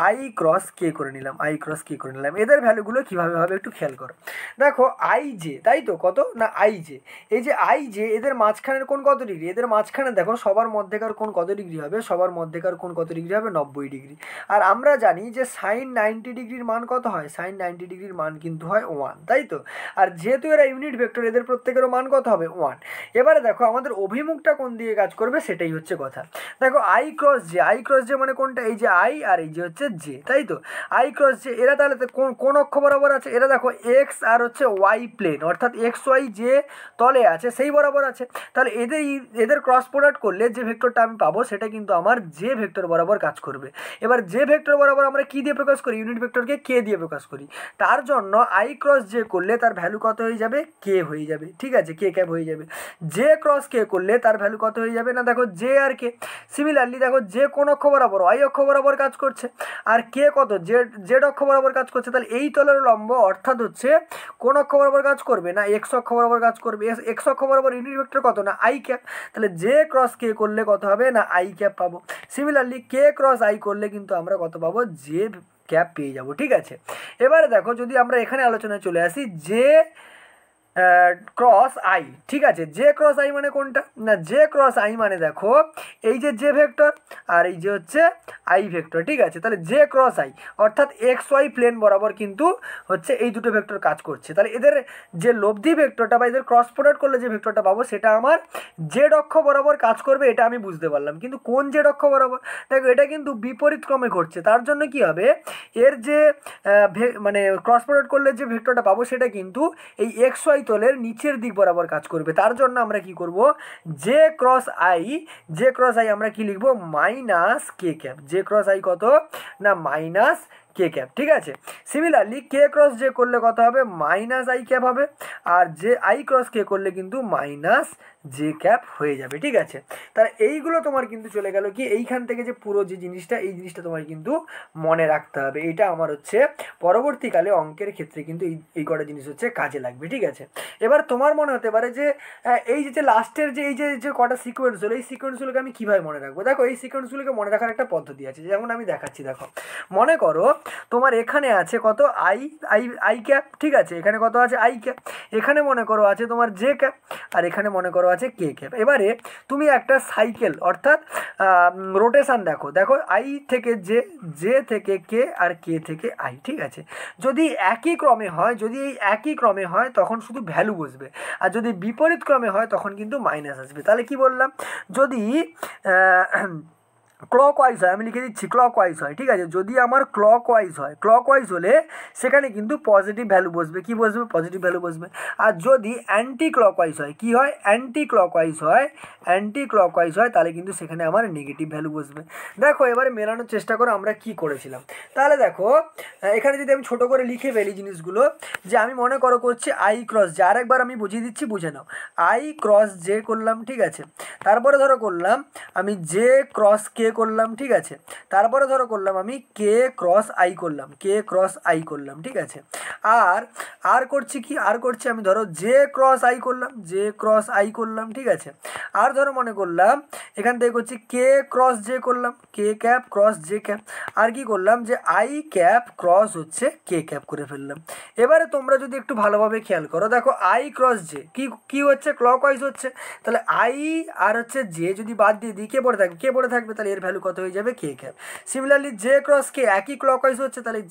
আই ক্রস কে করে নিলাম, আই ক্রস কে করে নিলাম। এদের ভ্যালুগুলো কীভাবে হবে একটু খেয়াল করো। দেখো আই জে, তাই তো কত, না আই জে, এই যে আই জে এদের মাঝখানের কোণ কত ডিগ্রি, এদের মাঝখানে দেখো সবার মধ্যেকার কোণ কত ডিগ্রি হবে, সবার মধ্যেকার কোণ কত ডিগ্রি হবে, 90 ডিগ্রি। আর আমরা জানি যে সাইন 90 ডিগ্রির মান কত হয়, সাইন 90 ডিগ্রির মান কিন্তু হয় 1, তাই তো। আর যেহেতু এরা ইউনিট ভেক্টর, এদের প্রত্যেকেরও মান কত হবে 1। এবারে দেখো আমাদের অভিমুখটা কোন দিকে কাজ করবে সেটাই হচ্ছে কথা। দেখো I cross J, I cross J মানে কোনটা, এই যে আই আর এই যে হচ্ছে জে, তাই তো। আই ক্রস জে এরা তাহলে কোন অক্ষ বরাবর আছে, এরা দেখো এক্স আর হচ্ছে ওয়াই প্লেন, অর্থাৎ এক্স ওয়াই যে তলে আছে সেই বরাবর আছে। তাহলে এদের ক্রস প্রোডাক্ট করলে যে ভেক্টরটা আমি পাবো সেটা কিন্তু আমার যে ভেক্টর বরাবর কাজ করবে। এবার যে ভেক্টর বরাবর আমরা কি দিয়ে প্রকাশ করি, ইউনিট ভেক্টরকে কে দিয়ে প্রকাশ করি, তার জন্য আই ক্রস জে করলে তার ভ্যালু কত হয়ে যাবে, কে হয়ে যাবে, ঠিক আছে, কে ক্যাপ হয়ে যাবে। জে ক্রস কে করলে তার ভ্যালু কত হয়ে যাবে, না দেখো জে আর কে। সিমিলারলি দেখো যে কোন অক্ষ বরাবর, ওয়াই অক্ষ বরাবর কাজ করছে, আর কে কত জেড অক্ষ বরাবর কাজ করছে। তাহলে এই তলের লম্ব অর্থাৎ হচ্ছে কোন অক্ষ বরাবর কাজ করবে, না এক্স অক্ষ বরাবর কাজ করবে। এক্স অক্ষ বরাবর ইউনিট ভেক্টর কত, না আই ক্যাপ। তাহলে জে ক্রস কে করলে কত হবে, না আই ক্যাপ পাবো। সিমিলারলি কে ক্রস আই করলে কিন্তু আমরা কত পাবো, জে ক্যাপ পেয়ে যাবো, ঠিক আছে। এবারে দেখো যদি আমরা এখানে আলোচনায় চলে আসি, যে ক্রস আই, ঠিক আছে, জে ক্রস আই মানে কোনটা, না জে ক্রস আই মানে দেখো এই যে ভেক্টর আর এই যে হচ্ছে আই ভেক্টর, ঠিক আছে। তাহলে জে ক্রস আই অর্থাৎ এক্স ওয়াই প্লেন বরাবর কিন্তু হচ্ছে এই দুটো ভেক্টর কাজ করছে। তাহলে এদের যে লব্ধি ভেক্টরটা বা এদের ক্রস প্রোডাক্ট করলে যে ভেক্টরটা পাবো সেটা আমার জেড অক্ষ বরাবর কাজ করবে, এটা আমি বুঝতে পারলাম। কিন্তু কোন জেড অক্ষ বরাবর, দেখো এটা কিন্তু বিপরীত ক্রমে ঘটছে। তার জন্য কি হবে, এর যে মানে ক্রস প্রোডাক্ট করলে যে ভেক্টরটা পাবো সেটা কিন্তু এই এক্স ওয়াই তলের নিচের দিক বরাবর কাজ করবে। তার জন্য আমরা কি করব, জে ক্রস আই আমরা কি লিখবো, minus K cap. J cross I কত, না মাইনাস কে ক্যাপ, ঠিক আছে। সিমিলারলি কে ক্রস জে করলে কত হবে, মাইনাস আই ক্যাপ হবে, আর যে আই ক্রস কে করলে কিন্তু মাইনাস জে ক্যাপ হয়ে যাবে, ঠিক আছে। তাহলে এইগুলো তোমার কিন্তু চলে গেল কি, এইখান থেকে যে পুরো যে জিনিসটা, এই জিনিসটা তোমার কিন্তু মনে রাখতে হবে। এটা আমার হচ্ছে পরবর্তীকালে অঙ্কের ক্ষেত্রে কিন্তু এই কটা জিনিস হচ্ছে কাজে লাগবে, ঠিক আছে। এবার তোমার মনে হতে পারে যে এই যে লাস্টের যে এই যে কটা সিকোয়েন্স হলো, এই সিকোয়েন্সগুলোকে আমি কীভাবে মনে রাখবো। দেখো এই সিকোয়েন্সগুলোকে মনে রাখার একটা পদ্ধতি আছে, যেমন আমি দেখাচ্ছি। দেখো মনে করো তোমার এখানে আছে কত, আই ক্যাপ, ঠিক আছে, এখানে কত আছে আই ক্যাপ, এখানে মনে করো আছে তোমার জে ক্যাপ, আর এখানে মনে করো আছে কে ক্যাপ। এবারে তুমি একটা সাইকেল অর্থাৎ রোটেশন দেখো, দেখো আই থেকে জে থেকে কে আর কে থেকে আই, ঠিক আছে। যদি একই ক্রমে হয়, যদি এই একই ক্রমে হয় তখন শুধু ভ্যালু বসবে, আর যদি বিপরীত ক্রমে হয় তখন কিন্তু মাইনাস আসবে। তাহলে কি বললাম, যদি ক্লকওয়াইজ হয়, আমি লিখে দিচ্ছি ক্লকওয়াইজ হয়, ঠিক আছে। যদি আমার ক্লকওয়াইজ হয়, ক্লকওয়াইজ হলে সেখানে কিন্তু পজিটিভ ভ্যালু বসবে, কি বসবে, পজিটিভ ভ্যালু বসবে। আর যদি অ্যান্টি ক্লকওয়াইজ হয়, কি হয়, অ্যান্টি ক্লকওয়াইজ হয়, অ্যান্টি ক্লকওয়াইজ হয়, তাহলে কিন্তু সেখানে আমার নেগেটিভ ভ্যালু বসবে। দেখো এবারে মেলানোর চেষ্টা করো আমরা কি করেছিলাম। তাহলে দেখো এখানে যদি আমি ছোটো করে লিখে ফেলি জিনিসগুলো, যে আমি মনে করো করছি আই ক্রস জে, আরেকবার আমি বুঝিয়ে দিচ্ছি, বুঝে নাও। আই ক্রস জে করলাম, ঠিক আছে। তারপরে ধরো করলাম আমি জে ক্রস কে করলাম, ঠিক আছে। তারপরে ধরো করলাম আমি কে ক্রস আই করলাম, কে ক্রস আই করলাম, ঠিক আছে। আর করছি কি, আর করছি আমি ধরো জে ক্রস আই করলাম, জে ক্রস আই করলাম, ঠিক আছে। আর ধরো মনে করলাম এখান থেকে করছি কে ক্রস জে করলাম, কে ক্যাপ ক্রস জে ক্যাপ। আর কি করলাম, যে আই ক্যাপ ক্রস হচ্ছে কে ক্যাপ করে ফেললাম। এবারে তোমরা যদি একটু ভালোভাবে খেয়াল করো, দেখো আই ক্রস জে কি হচ্ছে, ক্লকওয়াইজ হচ্ছে। তাহলে আই আর হচ্ছে জে যদি বাদ দিয়ে দিই, কে পড়ে থাকবে, কে পড়ে থাকবে, তাহলে এর ভ্যালু কত হয়ে যাবে, K cap. Similarly J cross K একই ক্লকওয়াইজ হচ্ছে, তাহলে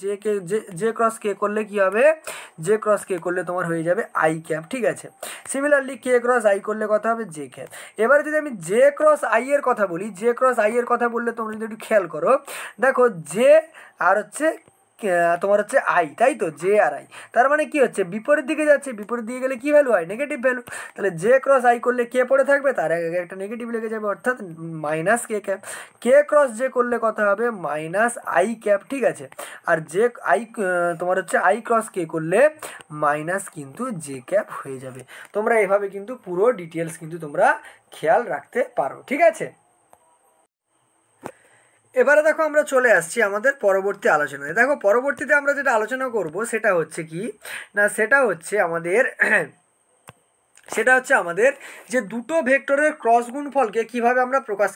জে ক্রস কে করলে কি হবে, জে ক্রস কে করলে তোমার হয়ে যাবে আই ক্যাপ, ঠিক আছে। সিমিলারলি কে ক্রস আই করলে কত হবে, জে ক্যাপ। এবারে যদি আমি জে ক্রস আই এর কথা বলি, জে ক্রস আই এর কথা বললে তোমরা যদি একটু খেয়াল করো, দেখো জে আর হচ্ছে তোমার হচ্ছে আই, তাই তো, জে আর আই। তার মানে কি হচ্ছে, বিপরীত দিকে যাচ্ছে, বিপরীত দিকে গেলে কি ভ্যালু হয়, নেগেটিভ ভ্যালু। তাহলে জে ক্রস আই করলে কে পড়ে থাকবে, তার আগে একটা নেগেটিভ লেগে যাবে, অর্থাৎ minus K cap. K cross J করলে কত হবে, মাইনাস আই ক্যাপ, ঠিক আছে। আর জে আই তোমার হচ্ছে আই ক্রস কে করলে মাইনাস কিন্তু জে ক্যাপ হয়ে যাবে। তোমরা এভাবে কিন্তু পুরো ডিটেলস কিন্তু তোমরা খেয়াল রাখতে পারো, ঠিক আছে। এবারে দেখো আমরা চলে আসছি আমাদের পরবর্তী আলোচনায়। দেখো পরবর্তীতে আমরা যেটা আলোচনা করব সেটা হচ্ছে কি না, সেটা হচ্ছে আমাদের যে দুটো ভেক্টরের ক্রস গুণফলকে কিভাবে আমরা প্রকাশ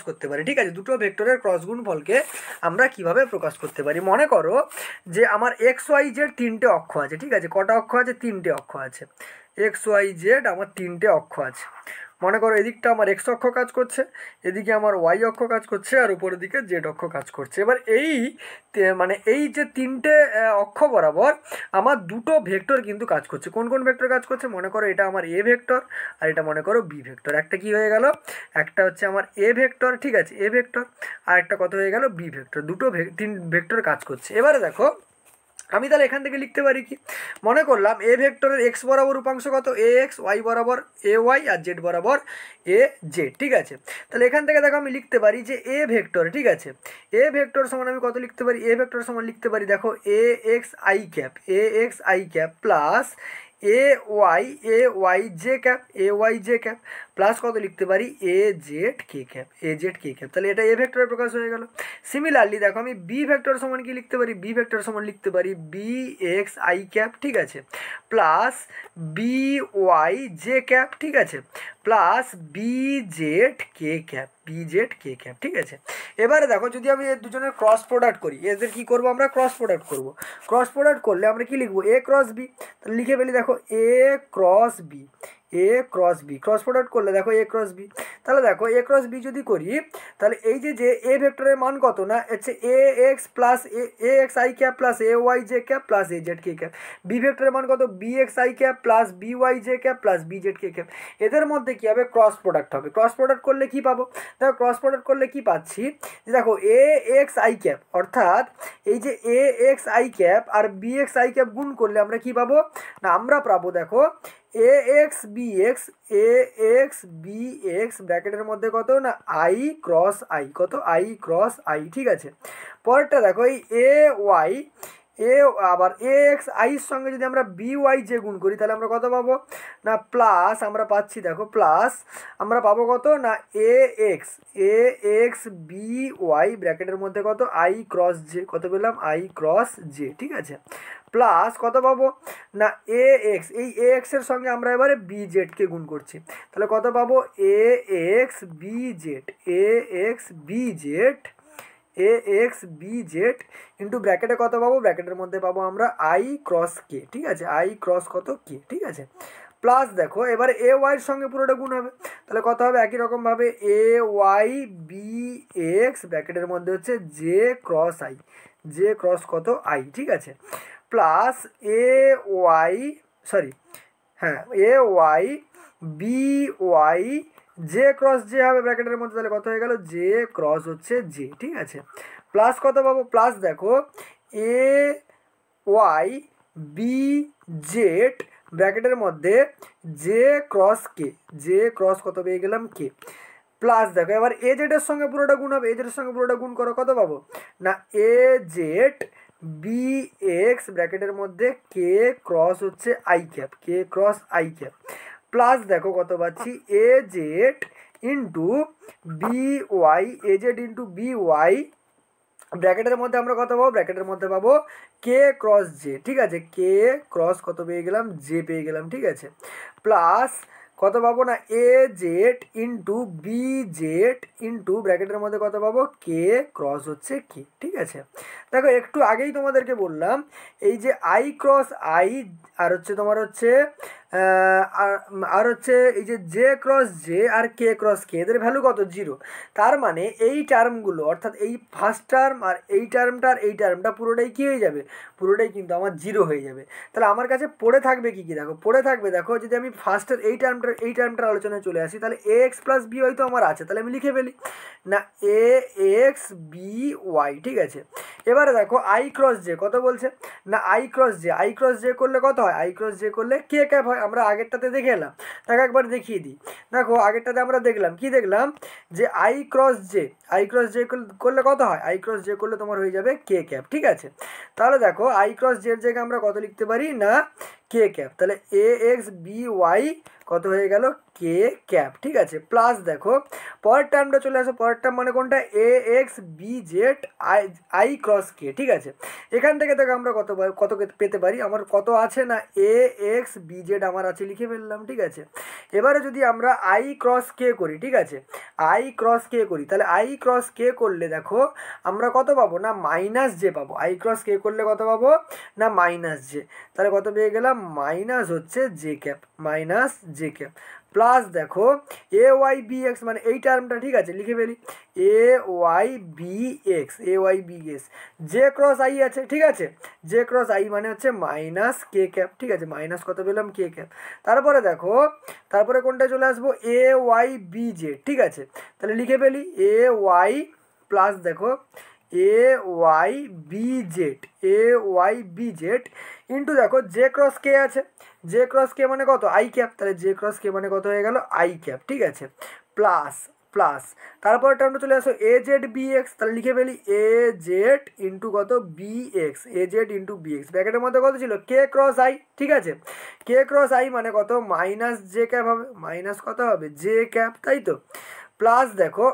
করতে পারি, ঠিক আছে। দুটো ভেক্টরের ক্রস গুণফলকে আমরা কিভাবে প্রকাশ করতে পারি। মনে করো যে আমার এক্স ওয়াই জেড তিনটে অক্ষ আছে, ঠিক আছে। কটা অক্ষ আছে, তিনটে অক্ষ আছে। এক্স ওয়াই জেড আমার তিনটে অক্ষ আছে। মনে করো এদিকটা আমার এক্স অক্ষ কাজ করছে, এদিকে আমার ওয়াই অক্ষ কাজ করছে, আর উপরের দিকে জেড অক্ষ কাজ করছে। এবার এই যে তিনটে অক্ষ বরাবর আমার দুটো ভেক্টর কিন্তু কাজ করছে। কোন কোন ভেক্টর কাজ করছে, মনে করো এটা আমার এ ভেক্টর, আর এটা মনে করো বি ভেক্টর। একটা কি হয়ে গেল, একটা হচ্ছে আমার এ ভেক্টর, ঠিক আছে, এ ভেক্টর, আর একটা কত হয়ে গেল, বি ভেক্টর। তিন ভেক্টর কাজ করছে। এবারে দেখো আমি তাহলে এখান থেকে লিখতে পারি কি, মনে করলাম এ ভেক্টরের এক্স বরাবর উপাংশ কত, এ এক্স, ওয়াই বরাবর এ ওয়াই, আর জেড বরাবর এ জেড, ঠিক আছে। তাহলে এখান থেকে দেখো আমি লিখতে পারি যে এ ভেক্টর, ঠিক আছে, এ ভেক্টর সমান আমি কত লিখতে পারি, এ ভেক্টর সমান লিখতে পারি দেখো A X I cap plus A Y J cap plus কত লিখতে পারি, এ জেড কে ক্যাপ। তাহলে এটা এ ভেক্টরের প্রকাশ হয়ে গেল। সিমিলারলি দেখো আমি বি ভেক্টর সমান কি লিখতে পারি, বি ভেক্টর সমান লিখতে পারি বি এক্স আই ক্যাপ, ঠিক আছে, plus B Y J cap, ঠিক আছে, plus B Z K cap, ঠিক আছে। এবারে দেখো যদি আমি এর দুজনের ক্রস প্রোডাক্ট করি, এদের কি করব, আমরা ক্রস প্রোডাক্ট করব। ক্রস প্রোডাক্ট করলে আমরা কি লিখবো, এ ক্রস বি। তাহলে লিখে ফেলি দেখো এ ক্রস বি, ক্রস প্রোডাক্ট করলে দেখো এ ক্রস বি। তাহলে দেখো এ ক্রস বি যদি করি, তাহলে এই যে এ ভেক্টরের মান কত না হচ্ছে A X plus A X I cap plus A Y J cap plus A Z K cap. B ভেক্টরের মান কত, B X I cap plus B Y J cap plus B Z K cap. এদের মধ্যে কি হবে, cross product হবে। Cross product করলে কি পাবো, দেখো ক্রস প্রোডাক্ট করলে কি পাচ্ছি, যে দেখো এ এক্স আই ক্যাপ, অর্থাৎ এই যে এ এক্স আই ক্যাপ আর বি এক্স আই ক্যাপ গুণ করলে আমরা কি পাবো না, আমরা পাবো দেখো এ এক্স বি এক্স ব্র্যাকেটের মধ্যে কত না আই ক্রস আই, কত আই ক্রস আই, ঠিক আছে। পরেরটা দেখো এই আবার এ এক্স আইর সঙ্গে যদি আমরা বি ওয়াই জে গুণ করি, তাহলে আমরা কত পাবো না প্লাস, আমরা পাচ্ছি দেখো প্লাস, আমরা পাবো কত না এ এক্স বি ওয়াই ব্র্যাকেটের মধ্যে কত আই ক্রস জে, কত পেলাম আই ক্রস জে, ঠিক আছে, প্লাস কত পাবো না এ এক্স, এই এ এক্সের সঙ্গে আমরা এবারে বি জেডকে গুণ করছি, তাহলে কত পাবো এ এক্স বি জেড ইন্টু ব্র্যাকেটে কত পাবো, ব্র্যাকেটের মধ্যে পাবো আমরা আই ক্রস কে, ঠিক আছে, আই ক্রস কত কে, ঠিক আছে, প্লাস দেখো এবার এ ওয়াইয়ের সঙ্গে পুরোটা গুণ হবে, তাহলে কত হবে একই রকমভাবে এ ওয়াই বি এক্স ব্র্যাকেটের মধ্যে হচ্ছে J cross I, J cross কত আই, ঠিক আছে, প্লাস এ ওয়াই সরি হ্যাঁ A Y B Y J cross J হবে ব্র্যাকেটের মধ্যে, তাহলে কত হয়ে গেল জে ক্রস হচ্ছে জে, ঠিক আছে, প্লাস কত পাবো, প্লাস দেখো এ ওয়াই বি জেড ব্র্যাকেটের মধ্যে জে ক্রস কে, জে ক্রস কত পেয়ে গেলাম কে, প্লাস দেখো এবার এ জেডের সঙ্গে পুরোটা গুণ হবে, এ জেডের সঙ্গে পুরোটা গুণ করো কত পাবো না এ জেড বি এক্স ব্র্যাকেটের মধ্যে কে ক্রস হচ্ছে I cap, K cross I cap, plus দেখো কত পাচ্ছি A Z into B Y, A Z into B Y ব্র্যাকেটের মধ্যে আমরা কত পাবো, ব্র্যাকেটের মধ্যে পাবো কে ক্রস জে, ঠিক আছে, কে ক্রস কত পেয়ে গেলাম জে পেয়ে গেলাম, ঠিক আছে, প্লাস কত পাবো না A Z into B Z into ব্র্যাকেটের মধ্যে কত পাবো কে ক্রস হচ্ছে কে, ঠিক আছে। দেখো একটু আগেই তোমাদেরকে বললাম এই যে আই ক্রস আই আর হচ্ছে তোমার হচ্ছে আর হচ্ছে এই যে জে ক্রস জে আর কে ক্রস কে, এদের ভ্যালু কত জিরো, তার মানে এই টার্মগুলো অর্থাৎ এই ফার্স্ট টার্ম আর এই টার্মটা আর এই টার্মটা পুরোটাই কী হয়ে যাবে, পুরোটাই কিন্তু আমার জিরো হয়ে যাবে। তাহলে আমার কাছে পড়ে থাকবে কী কী, দেখো পড়ে থাকবে, দেখো যদি আমি ফার্স্টের এই টার্মটার আলোচনায় চলে আসি, তাহলে এ এক্স প্লাস বি ওয়াই তো আমার আছে, তাহলে আমি লিখে ফেলি না এ এক্স বি ওয়াই, ঠিক আছে। এবারে দেখো আই ক্রস জে কত বলছে না I cross J, I cross J করলে কত হয়, আই ক্রস জে করলে কে ক্যাপ হয়, আমরা আগেরটাতে দেখে এলাম, তাকে একবার দেখিয়ে দিই। দেখো আগেরটাতে আমরা দেখলাম কি দেখলাম যে I cross J, I cross J করলে কত হয়, আই ক্রস জে করলে তোমার হয়ে যাবে কে ক্যাপ, ঠিক আছে। তাহলে দেখো আই ক্রস জের জায়গায় আমরা কত লিখতে পারি না কে ক্যাপ, তাহলে এ এক্স বি ওয়াই কত হয়ে গেল কে ক্যাপ, ঠিক আছে, প্লাস দেখো পরের টার্মটা চলে আসো, পরের টার্ম মানে কোনটা A X B Z I cross K, ঠিক আছে। এখান থেকে দেখো আমরা কত পেতে পারি, আমার কত আছে না এ এক্স বি জেড আমার আছে, লিখে ফেললাম, ঠিক আছে। এবারে যদি আমরা আই ক্রস কে করি, ঠিক আছে, আই ক্রস কে করি, তাহলে আই ক্রস কে করলে দেখো আমরা কত পাবো না মাইনাস জে পাবো, আই ক্রস কে করলে কত পাবো না মাইনাস জে, তাহলে কত পেয়ে গেলাম মাইনাস হচ্ছে J cap, minus J cap, plus দেখো এ ওয়াই বি এক্স মানে এই টার্মটা, ঠিক আছে, লিখে ফেলি A Y B X, A Y B X J cross I আছে, ঠিক আছে, জে ক্রস আই মানে হচ্ছে মাইনাস কে ক্যাপ, ঠিক আছে, মাইনাস কত পেলাম কে ক্যাপ। তারপরে দেখো তারপরে কোনটা চলে আসবো এ ওয়াই বি জেড, ঠিক আছে, তাহলে লিখে ফেলি এ ওয়াই প্লাস দেখো এ ওয়াই বি জেড, এ ওয়াই বি জেড ইন্টু দেখো জে ক্রস কে আছে, জে ক্রস কে মানে কত আই ক্যাপ, তাহলে জে ক্রস কে মানে কত হয়ে গেল আই ক্যাপ, ঠিক আছে, প্লাস প্লাস তারপর টার্মটা চলে আসো এ জেড বি এক্স, তাহলে লিখে ফেলি এ জেড ইন্টু কত B X, A Z into B X ব্র্যাকেটের মধ্যে কত ছিল কে ক্রস আই, ঠিক আছে, কে ক্রস আই মানে কত মাইনাস জে ক্যাপ হবে, মাইনাস কত হবে জে ক্যাপ, তাই তো, প্লাস দেখো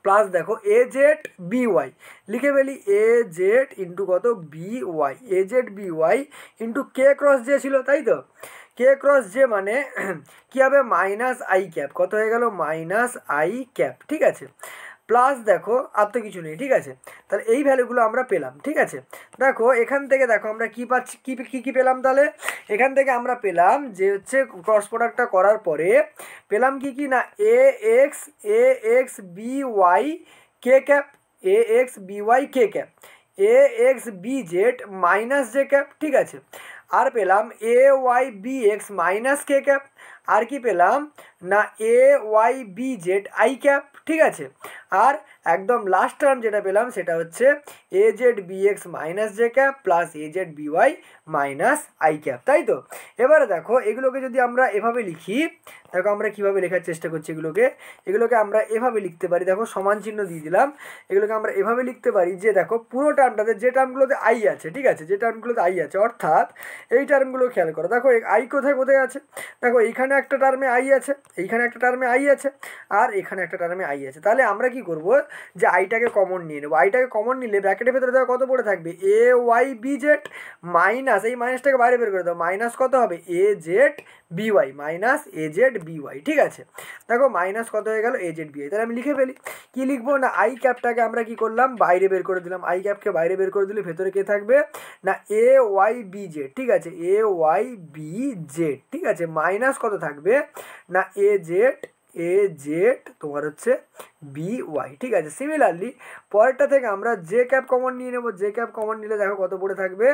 প্লাস দেখো এ জেড বি ওয়াই, লিখে ফেলি এ জেড ইন্টু কত B Y, A Z B Y into K cross J ছিল, তাই তো, কে ক্রস জে মানে কী হবে মাইনাস আই ক্যাপ, কত হয়ে গেল মাইনাস আই ক্যাপ, ঠিক আছে, প্লাস দেখো আর তো কিছু নেই, ঠিক আছে, তাহলে এই ভ্যালুগুলো আমরা পেলাম, ঠিক আছে। দেখো এখান থেকে দেখো আমরা কী পাচ্ছি কী পেলাম, তাহলে এখান থেকে আমরা পেলাম যে হচ্ছে ক্রস প্রোডাক্টটা করার পরে পেলাম কি না A X B Y K cap, A X B Y K cap, A X B Z minus J cap, ঠিক আছে, আর পেলাম A Y B X minus K cap, আর কি পেলাম না A Y B Z I cap, ঠিক আছে, আর একদম লাস্ট টার্ম যেটা পেলাম সেটা হচ্ছে A Z B X minus J cap plus A Z B Y minus I cap, তাই তো। এবারে দেখো এগুলোকে যদি আমরা এভাবে লিখি, দেখো আমরা কীভাবে লেখার চেষ্টা করছি, এগুলোকে আমরা এভাবে লিখতে পারি, দেখো সমান চিহ্ন দিয়ে দিলাম, এগুলোকে আমরা এভাবে লিখতে পারি যে দেখো পুরো টার্মটাতে যে টার্মগুলোতে আই আছে, ঠিক আছে, যে টার্মগুলোতে আই আছে অর্থাৎ এই টার্মগুলো খেয়াল করো, দেখো আই কোথায় কোথায় আছে, দেখো এইখানে একটা টার্মে আই আছে, এইখানে একটা টার্মে আই আছে, আর এখানে একটা টার্মে আই আছে, তাহলে আমরা কি করব যে আইটাকে কমন নিয়ে নেবো, আইটাকে কমন নিলে ব্র্যাকেটের ভেতরে দেখো কত পড়ে থাকবে A Y B Z minus, এই মাইনাসটাকে বাইরে বের করে দাও, মাইনাস কত হবে A Z B Y, minus A Z B Y, ঠিক আছে। দেখো মাইনাস কত হয়ে গেল এ জেড বি ওয়াই, তাহলে আমি লিখে ফেলি, কি লিখবো না আই ক্যাপটাকে আমরা কি করলাম বাইরে বের করে দিলাম, আই ক্যাপকে বাইরে বের করে দিলে ভেতরে কে থাকবে না এ ওয়াই বি জেড, ঠিক আছে, এ ওয়াই বি জেড, ঠিক আছে, মাইনাস কত থাকবে না এ জেড তোমার হচ্ছে বি ওয়াই, ঠিক আছে। সিমিলারলি পরেরটা থেকে আমরা জে ক্যাপ কমন নিয়ে নেবো, জে ক্যাপ কমন নিলে দেখো কত পড়ে থাকবে,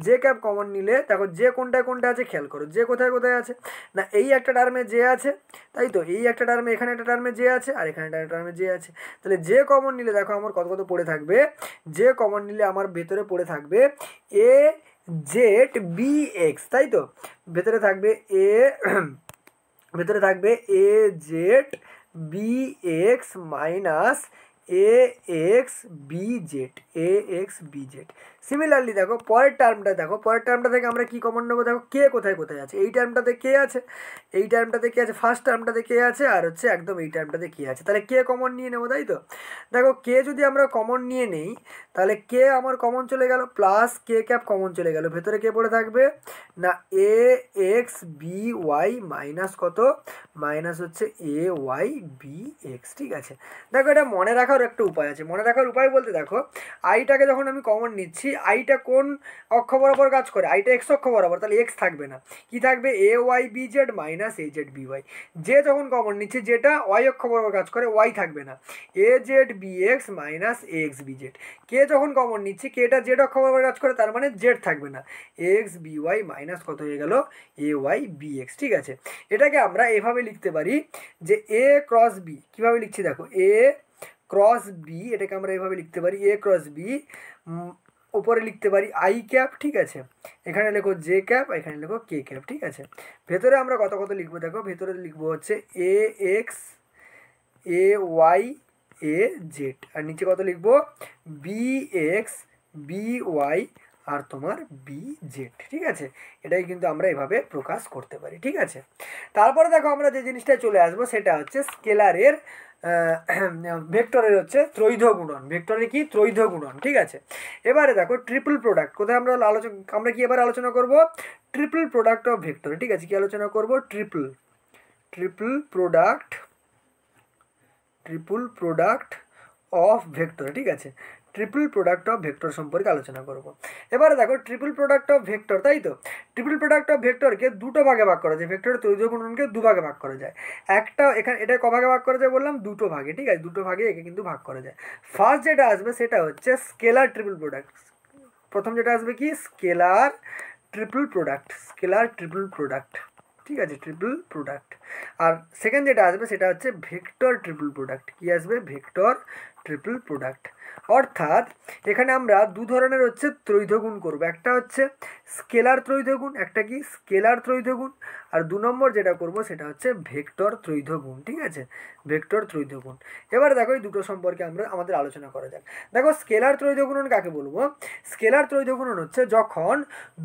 জে ক্যাপ কমন নিলে দেখো যে কোনটায় কোনটা আছে খেয়াল করো, যে কোথায় কোথায় আছে না এই একটা টার্মে যে আছে, তাই তো এই একটা টার্মে এখানে একটা টার্মে যে আছে আর এখানে একটা টার্মে যে আছে, তাহলে যে কমন নিলে দেখো আমার কত কত পড়ে থাকবে, যে কমন নিলে আমার ভেতরে পড়ে থাকবে এ জেড বি এক্স, তাই তো ভেতরে থাকবে ভেতরে থাকবে A Z B X minus A X B Z, A X B Z. Similarly দেখো পরের টার্মটা, দেখো পরের টার্মটা থেকে আমরা কি কমন নেবো, দেখো কে কোথায় কোথায় আছে, এই টার্মটাতে কে আছে, এই টার্মটাতে কে আছে, ফার্স্ট টার্মটাতে কে আছে আর হচ্ছে একদম এই টার্মটাতে কে আছে, তাহলে কে কমন নিয়ে নেবো, তাই তো। দেখো কে যদি আমরা কমন নিয়ে নেই তাহলে কে আমার কমন চলে গেল, প্লাস কে ক্যাপ কমন চলে গেল, ভেতরে কে পড়ে থাকবে না A X B Y minus কত, মাইনাস হচ্ছে এ ওয়াই বি এক্স, ঠিক আছে। দেখো এটা মনে রাখার একটা উপায় আছে, মনে রাখার উপায় বলতে দেখো আইটাকে যখন আমি কমন নিচ্ছি আইটা কোন অক্ষ বরাবর কাজ করে, আইটা এক্স অক্ষ বরাবর, তাহলে এক্স থাকবে না, কি থাকবে A Y B Z minus A Z B Y. যে যখন কমন নিচ্ছে যেটা ওয়াই অক্ষ বরাবর কাজ করে ওয়াই থাকবে না, A Z B X minus A X B Z. K যখন কমন নিচ্ছে কেটা জেড অক্ষ বরাবর কাজ করে তার মানে জেড থাকবে না, এক্স বি ওয়াই মাইনাস কত হয়ে গেল এ ওয়াই বি এক্স, ঠিক আছে। এটাকে আমরা এভাবে লিখতে পারি যে এ ক্রস বি, কীভাবে লিখছি দেখো এ ক্রস বি, এটাকে আমরা এভাবে লিখতে পারি এ ক্রস বি, উপরে লিখতে পারি আই ক্যাপ, ঠিক আছে, এখানে লেখো জে ক্যাপ, এখানে লেখো কে ক্যাপ, ঠিক আছে। ভেতরে আমরা কত কত লিখবো দেখো, ভেতরে লিখবো হচ্ছে A X A Y A Z, আর নিচে কত লিখবো বি এক্স বি ওয়াই আর তোমার বি জেড, ঠিক আছে। এটাই কিন্তু আমরা এভাবে প্রকাশ করতে পারি, ঠিক আছে। তারপরে দেখো আমরা যে জিনিসটা চলে আসবো সেটা হচ্ছে স্কেলারের ভেক্টরের হচ্ছে ত্রৈধ গুণন, ভেক্টরের কি ত্রৈধ গুণন, ঠিক আছে। এবারে দেখো ট্রিপল প্রোডাক্ট, কোথায় আমরা কি এবার আলোচনা করব ট্রিপল প্রোডাক্ট অফ ভেক্টর, ঠিক আছে, কি আলোচনা করব ট্রিপল প্রোডাক্ট অফ ভেক্টর, ঠিক আছে, ট্রিপল প্রোডাক্ট অফ ভেক্টর সম্পর্কে আলোচনা করব। এবারে দেখো ট্রিপল প্রোডাক্ট অফ ভেক্টর, তাই তো ট্রিপল প্রোডাক্ট অফ ভেক্টরকে দুটো ভাগে ভাগ করা যায়, ভেক্টরের ত্রৈধ গুণনকে দুভাগে ভাগ করা যায়, একটা এখানে এটা কভাগে ভাগ করা যায় বললাম দুটো ভাগে, ঠিক আছে, দুটো ভাগে একে কিন্তু ভাগ করা যায়। ফার্স্ট যেটা আসবে সেটা হচ্ছে স্কেলার ট্রিপল প্রোডাক্ট, প্রথম যেটা আসবে কি স্কেলার ট্রিপল প্রোডাক্ট, ঠিক আছে, ট্রিপল প্রোডাক্ট। আর সেকেন্ড যেটা আসবে সেটা হচ্ছে ভেক্টর ট্রিপল প্রোডাক্ট, কি আসবে ভেক্টর ট্রিপল প্রোডাক্ট। অর্থাৎ এখানে আমরা দু ধরনের হচ্ছে ত্রৈধ গুণ করবো, একটা হচ্ছে স্কেলার ত্রৈধ গুণ, একটা কি স্কেলার ত্রৈধ গুণ, আর দু নম্বর যেটা করব সেটা হচ্ছে ভেক্টর ত্রৈধ গুণ, ঠিক আছে, ভেক্টর ত্রৈধ গুণ। এবারে দেখো এই দুটো সম্পর্কে আমাদের আলোচনা করা যাক। দেখো স্কেলার ত্রৈধ গুণন কাকে বলবো, স্কেলার ত্রৈধ গুণন হচ্ছে যখন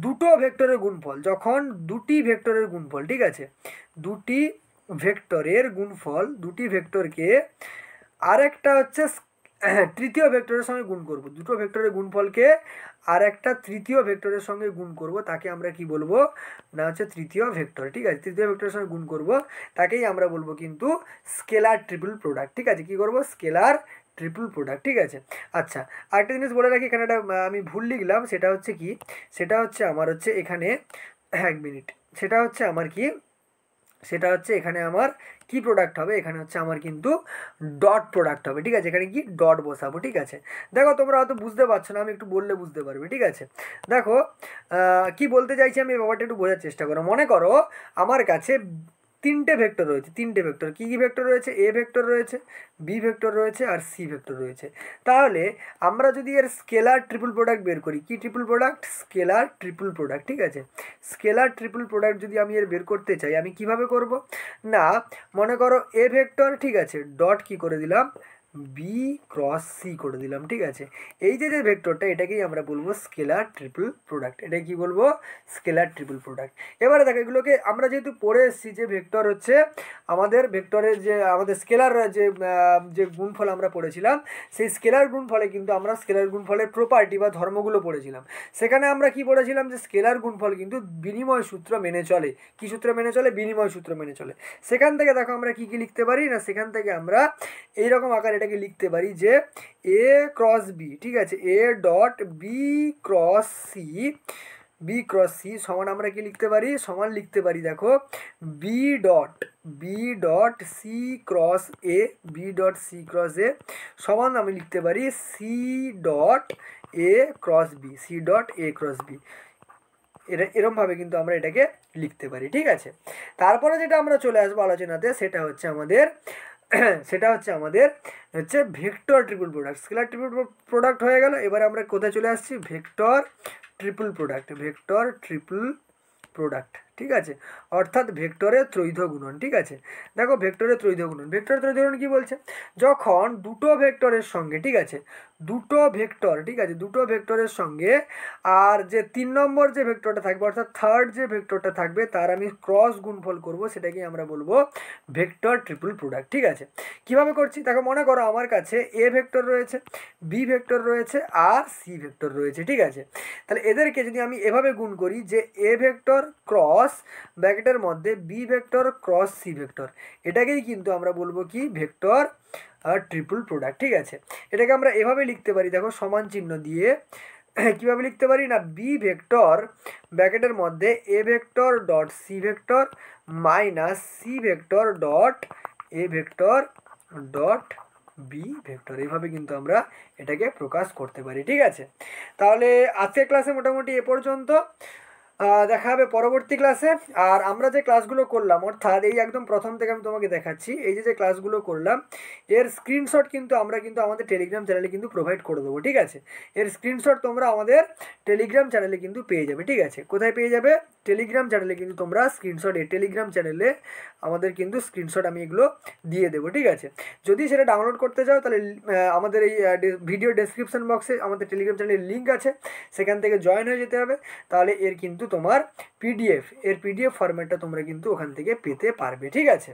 দুটো ভেক্টরের গুণফল, যখন দুটি ভেক্টরের গুণফল, ঠিক আছে, দুটি ভেক্টরের গুণফল, দুটি ভেক্টরকে আরেকটা হচ্ছে তৃতীয় ভেক্টরের সঙ্গে গুণ করব, দুটো ভেক্টরের গুণফলকে আর একটা তৃতীয় ভেক্টরের সঙ্গে গুণ করব, তাকে আমরা কি বলবো না হচ্ছে তৃতীয় ভেক্টর, ঠিক আছে, তৃতীয় ভেক্টরের সঙ্গে গুণ করব তাকেই আমরা বলবো কিন্তু স্কেলার ট্রিপল প্রোডাক্ট, ঠিক আছে, কি করব স্কেলার ট্রিপল প্রোডাক্ট, ঠিক আছে। আচ্ছা আরেকটা জিনিস বলে রাখি, এখানে একটা আমি ভুল লিখলাম, সেটা হচ্ছে কি, সেটা হচ্ছে আমার হচ্ছে এখানে এক মিনিট, সেটা হচ্ছে আমার কি, সেটা হচ্ছে এখানে আমার কি প্রোডাক্ট হবে, এখানে হচ্ছে আমার কিন্তু ডট প্রোডাক্ট হবে, ঠিক আছে, এখানে কি ডট বসাবো, ঠিক আছে। দেখো তোমরা হয়তো বুঝতে পারছো না, আমি একটু বললে বুঝতে পারবে, ঠিক আছে। দেখো কি বলতে চাইছি আমি, ব্যাপারটা একটু বোঝার চেষ্টা করো। মনে করো আমার কাছে তিনটে ভেক্টর রয়েছে, তিনটে ভেক্টর, কী কী ভেক্টর রয়েছে, এ ভেক্টর রয়েছে, বি ভেক্টর রয়েছে আর সি ভেক্টর রয়েছে। তাহলে আমরা যদি এর স্কেলার ট্রিপল প্রোডাক্ট বের করি, কি triple product, scalar triple product, ঠিক আছে, স্কেলার ট্রিপল প্রোডাক্ট যদি আমি এর বের করতে চাই আমি কিভাবে করব না, মনে করো এ ভেক্টর, ঠিক আছে, ডট কি করে দিলাম বি ক্রস সি করে দিলাম, ঠিক আছে। এই যে ভেক্টরটা এটাকেই আমরা বলবো স্কেলার ট্রিপল প্রোডাক্ট। এটা কি বলবো? Scalar triple product. এবারে দেখো এগুলোকে আমরা যেহেতু পড়ে এসেছি যে ভেক্টর হচ্ছে আমাদের ভেক্টরের যে আমাদের স্কেলার যে গুণফল আমরা পড়েছিলাম, সেই স্কেলার গুণফলে কিন্তু আমরা স্কেলার গুণফলের প্রপার্টি বা ধর্মগুলো পড়েছিলাম। সেখানে আমরা কি পড়েছিলাম যে স্কেলার গুণফল কিন্তু বিনিময় সূত্র মেনে চলে। কি সূত্র মেনে চলে? বিনিময় সূত্র মেনে চলে। সেখান থেকে দেখো আমরা কি কি লিখতে পারি না, সেখান থেকে আমরা এইরকম আকার এটাকে লিখতে পারি যে এ ক্রস বি, ঠিক আছে, A dot B cross C সমান আমরা কি লিখতে পারি? সমান লিখতে পারি দেখো B dot C cross A, B dot C cross A সমান আমি লিখতে পারি C dot A cross B, C dot A cross B. এরমভাবে কিন্তু আমরা এটাকে লিখতে পারি, ঠিক আছে। তারপরে যেটা আমরা চলে আসবো আলোচনাতে সেটা হচ্ছে আমাদের vector triple product. Scalar triple product হয়ে গেল। এবার আমরা কোথায় চলে আসছি? ভেক্টর ট্রিপল প্রোডাক্ট, ঠিক আছে, অর্থাৎ ভেক্টরের ত্রৈধ গুণন, ঠিক আছে। দেখো ভেক্টরের ত্রৈধ গুণন কি বলছে? যখন দুটো ভেক্টরের সঙ্গে, ঠিক আছে, দুটো ভেক্টরের সঙ্গে আর যে 3 নম্বর যে ভেক্টরটা থাকবে অর্থাৎ থার্ড যে ভেক্টরটা থাকবে তার আমি ক্রস গুণফল করব, সেটাকে আমরা বলবো ভেক্টর ট্রিপল প্রোডাক্ট, ঠিক আছে। কিভাবে করছি দেখো, মনে করো আমার কাছে এ ভেক্টর রয়েছে, বি ভেক্টর রয়েছে আর সি ভেক্টর রয়েছে, ঠিক আছে। তাহলে এদেরকে যদি আমি এভাবে গুণ করি যে এ ভেক্টর ক্রস ব্র্যাকেটের মধ্যে B vector cross C vector, এটাকেই কিন্তু আমরা বলবো কি? ভেক্টর ট্রিপল প্রোডাক্ট, ঠিক আছে। এটাকে আমরা এভাবে লিখতে পারি দেখো সমান চিহ্ন দিয়ে। কীভাবে লিখতে পারি না, বি ভেক্টর ব্র্যাকেটের মধ্যে A vector dot C vector minus C vector dot A vector dot B vector, এইভাবে কিন্তু আমরা এটাকে প্রকাশ করতে পারি, ঠিক আছে। তাহলে আজকের ক্লাসে মোটামুটি এ পর্যন্ত। দেখা হবে পরবর্তী ক্লাসে। আর আমরা যে ক্লাসগুলো করলাম অর্থাৎ এই একদম প্রথম থেকে আমি তোমাকে দেখাচ্ছি, এই যে ক্লাসগুলো করলাম এর স্ক্রিনশট কিন্তু আমরা কিন্তু আমাদের টেলিগ্রাম চ্যানেলে কিন্তু প্রোভাইড করে দেবো, ঠিক আছে। এর স্ক্রিনশট তোমরা আমাদের টেলিগ্রাম চ্যানেলে কিন্তু পেয়ে যাবে, ঠিক আছে। কোথায় পেয়ে যাবে? টেলিগ্রাম চ্যানেলে কিন্তু তোমরা স্ক্রিনশট, টেলিগ্রাম চ্যানেলে আমাদের কিন্তু স্ক্রিনশট আমি এগুলো দিয়ে দেবো, ঠিক আছে। যদি সেটা ডাউনলোড করতে চাও তাহলে আমাদের এই ভিডিও ডেসক্রিপশন বক্সে আমাদের টেলিগ্রাম চ্যানেলের লিঙ্ক আছে, সেখান থেকে জয়েন হয়ে যেতে হবে। তাহলে এর কিন্তু তোমার পিডিএফ ফরম্যাটটা তোমরা কিন্তু ওখান থেকে পেতে পারবে, ঠিক আছে।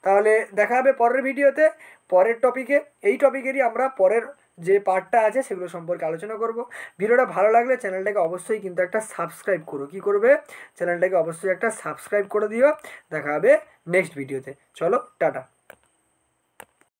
তাহলে দেখা হবে পরের ভিডিওতে, পরের টপিকে। এই টপিকেরই আমরা পরের যে পার্টটা আছে সেগুলো সম্পর্কে আলোচনা করব। ভিডিওটা ভালো লাগলে চ্যানেলটাকে অবশ্যই কিন্তু একটা সাবস্ক্রাইব করো। কি করবে? চ্যানেলটাকে অবশ্যই একটা সাবস্ক্রাইব করে দিও। দেখা হবে নেক্সট ভিডিওতে। চলো টাটা।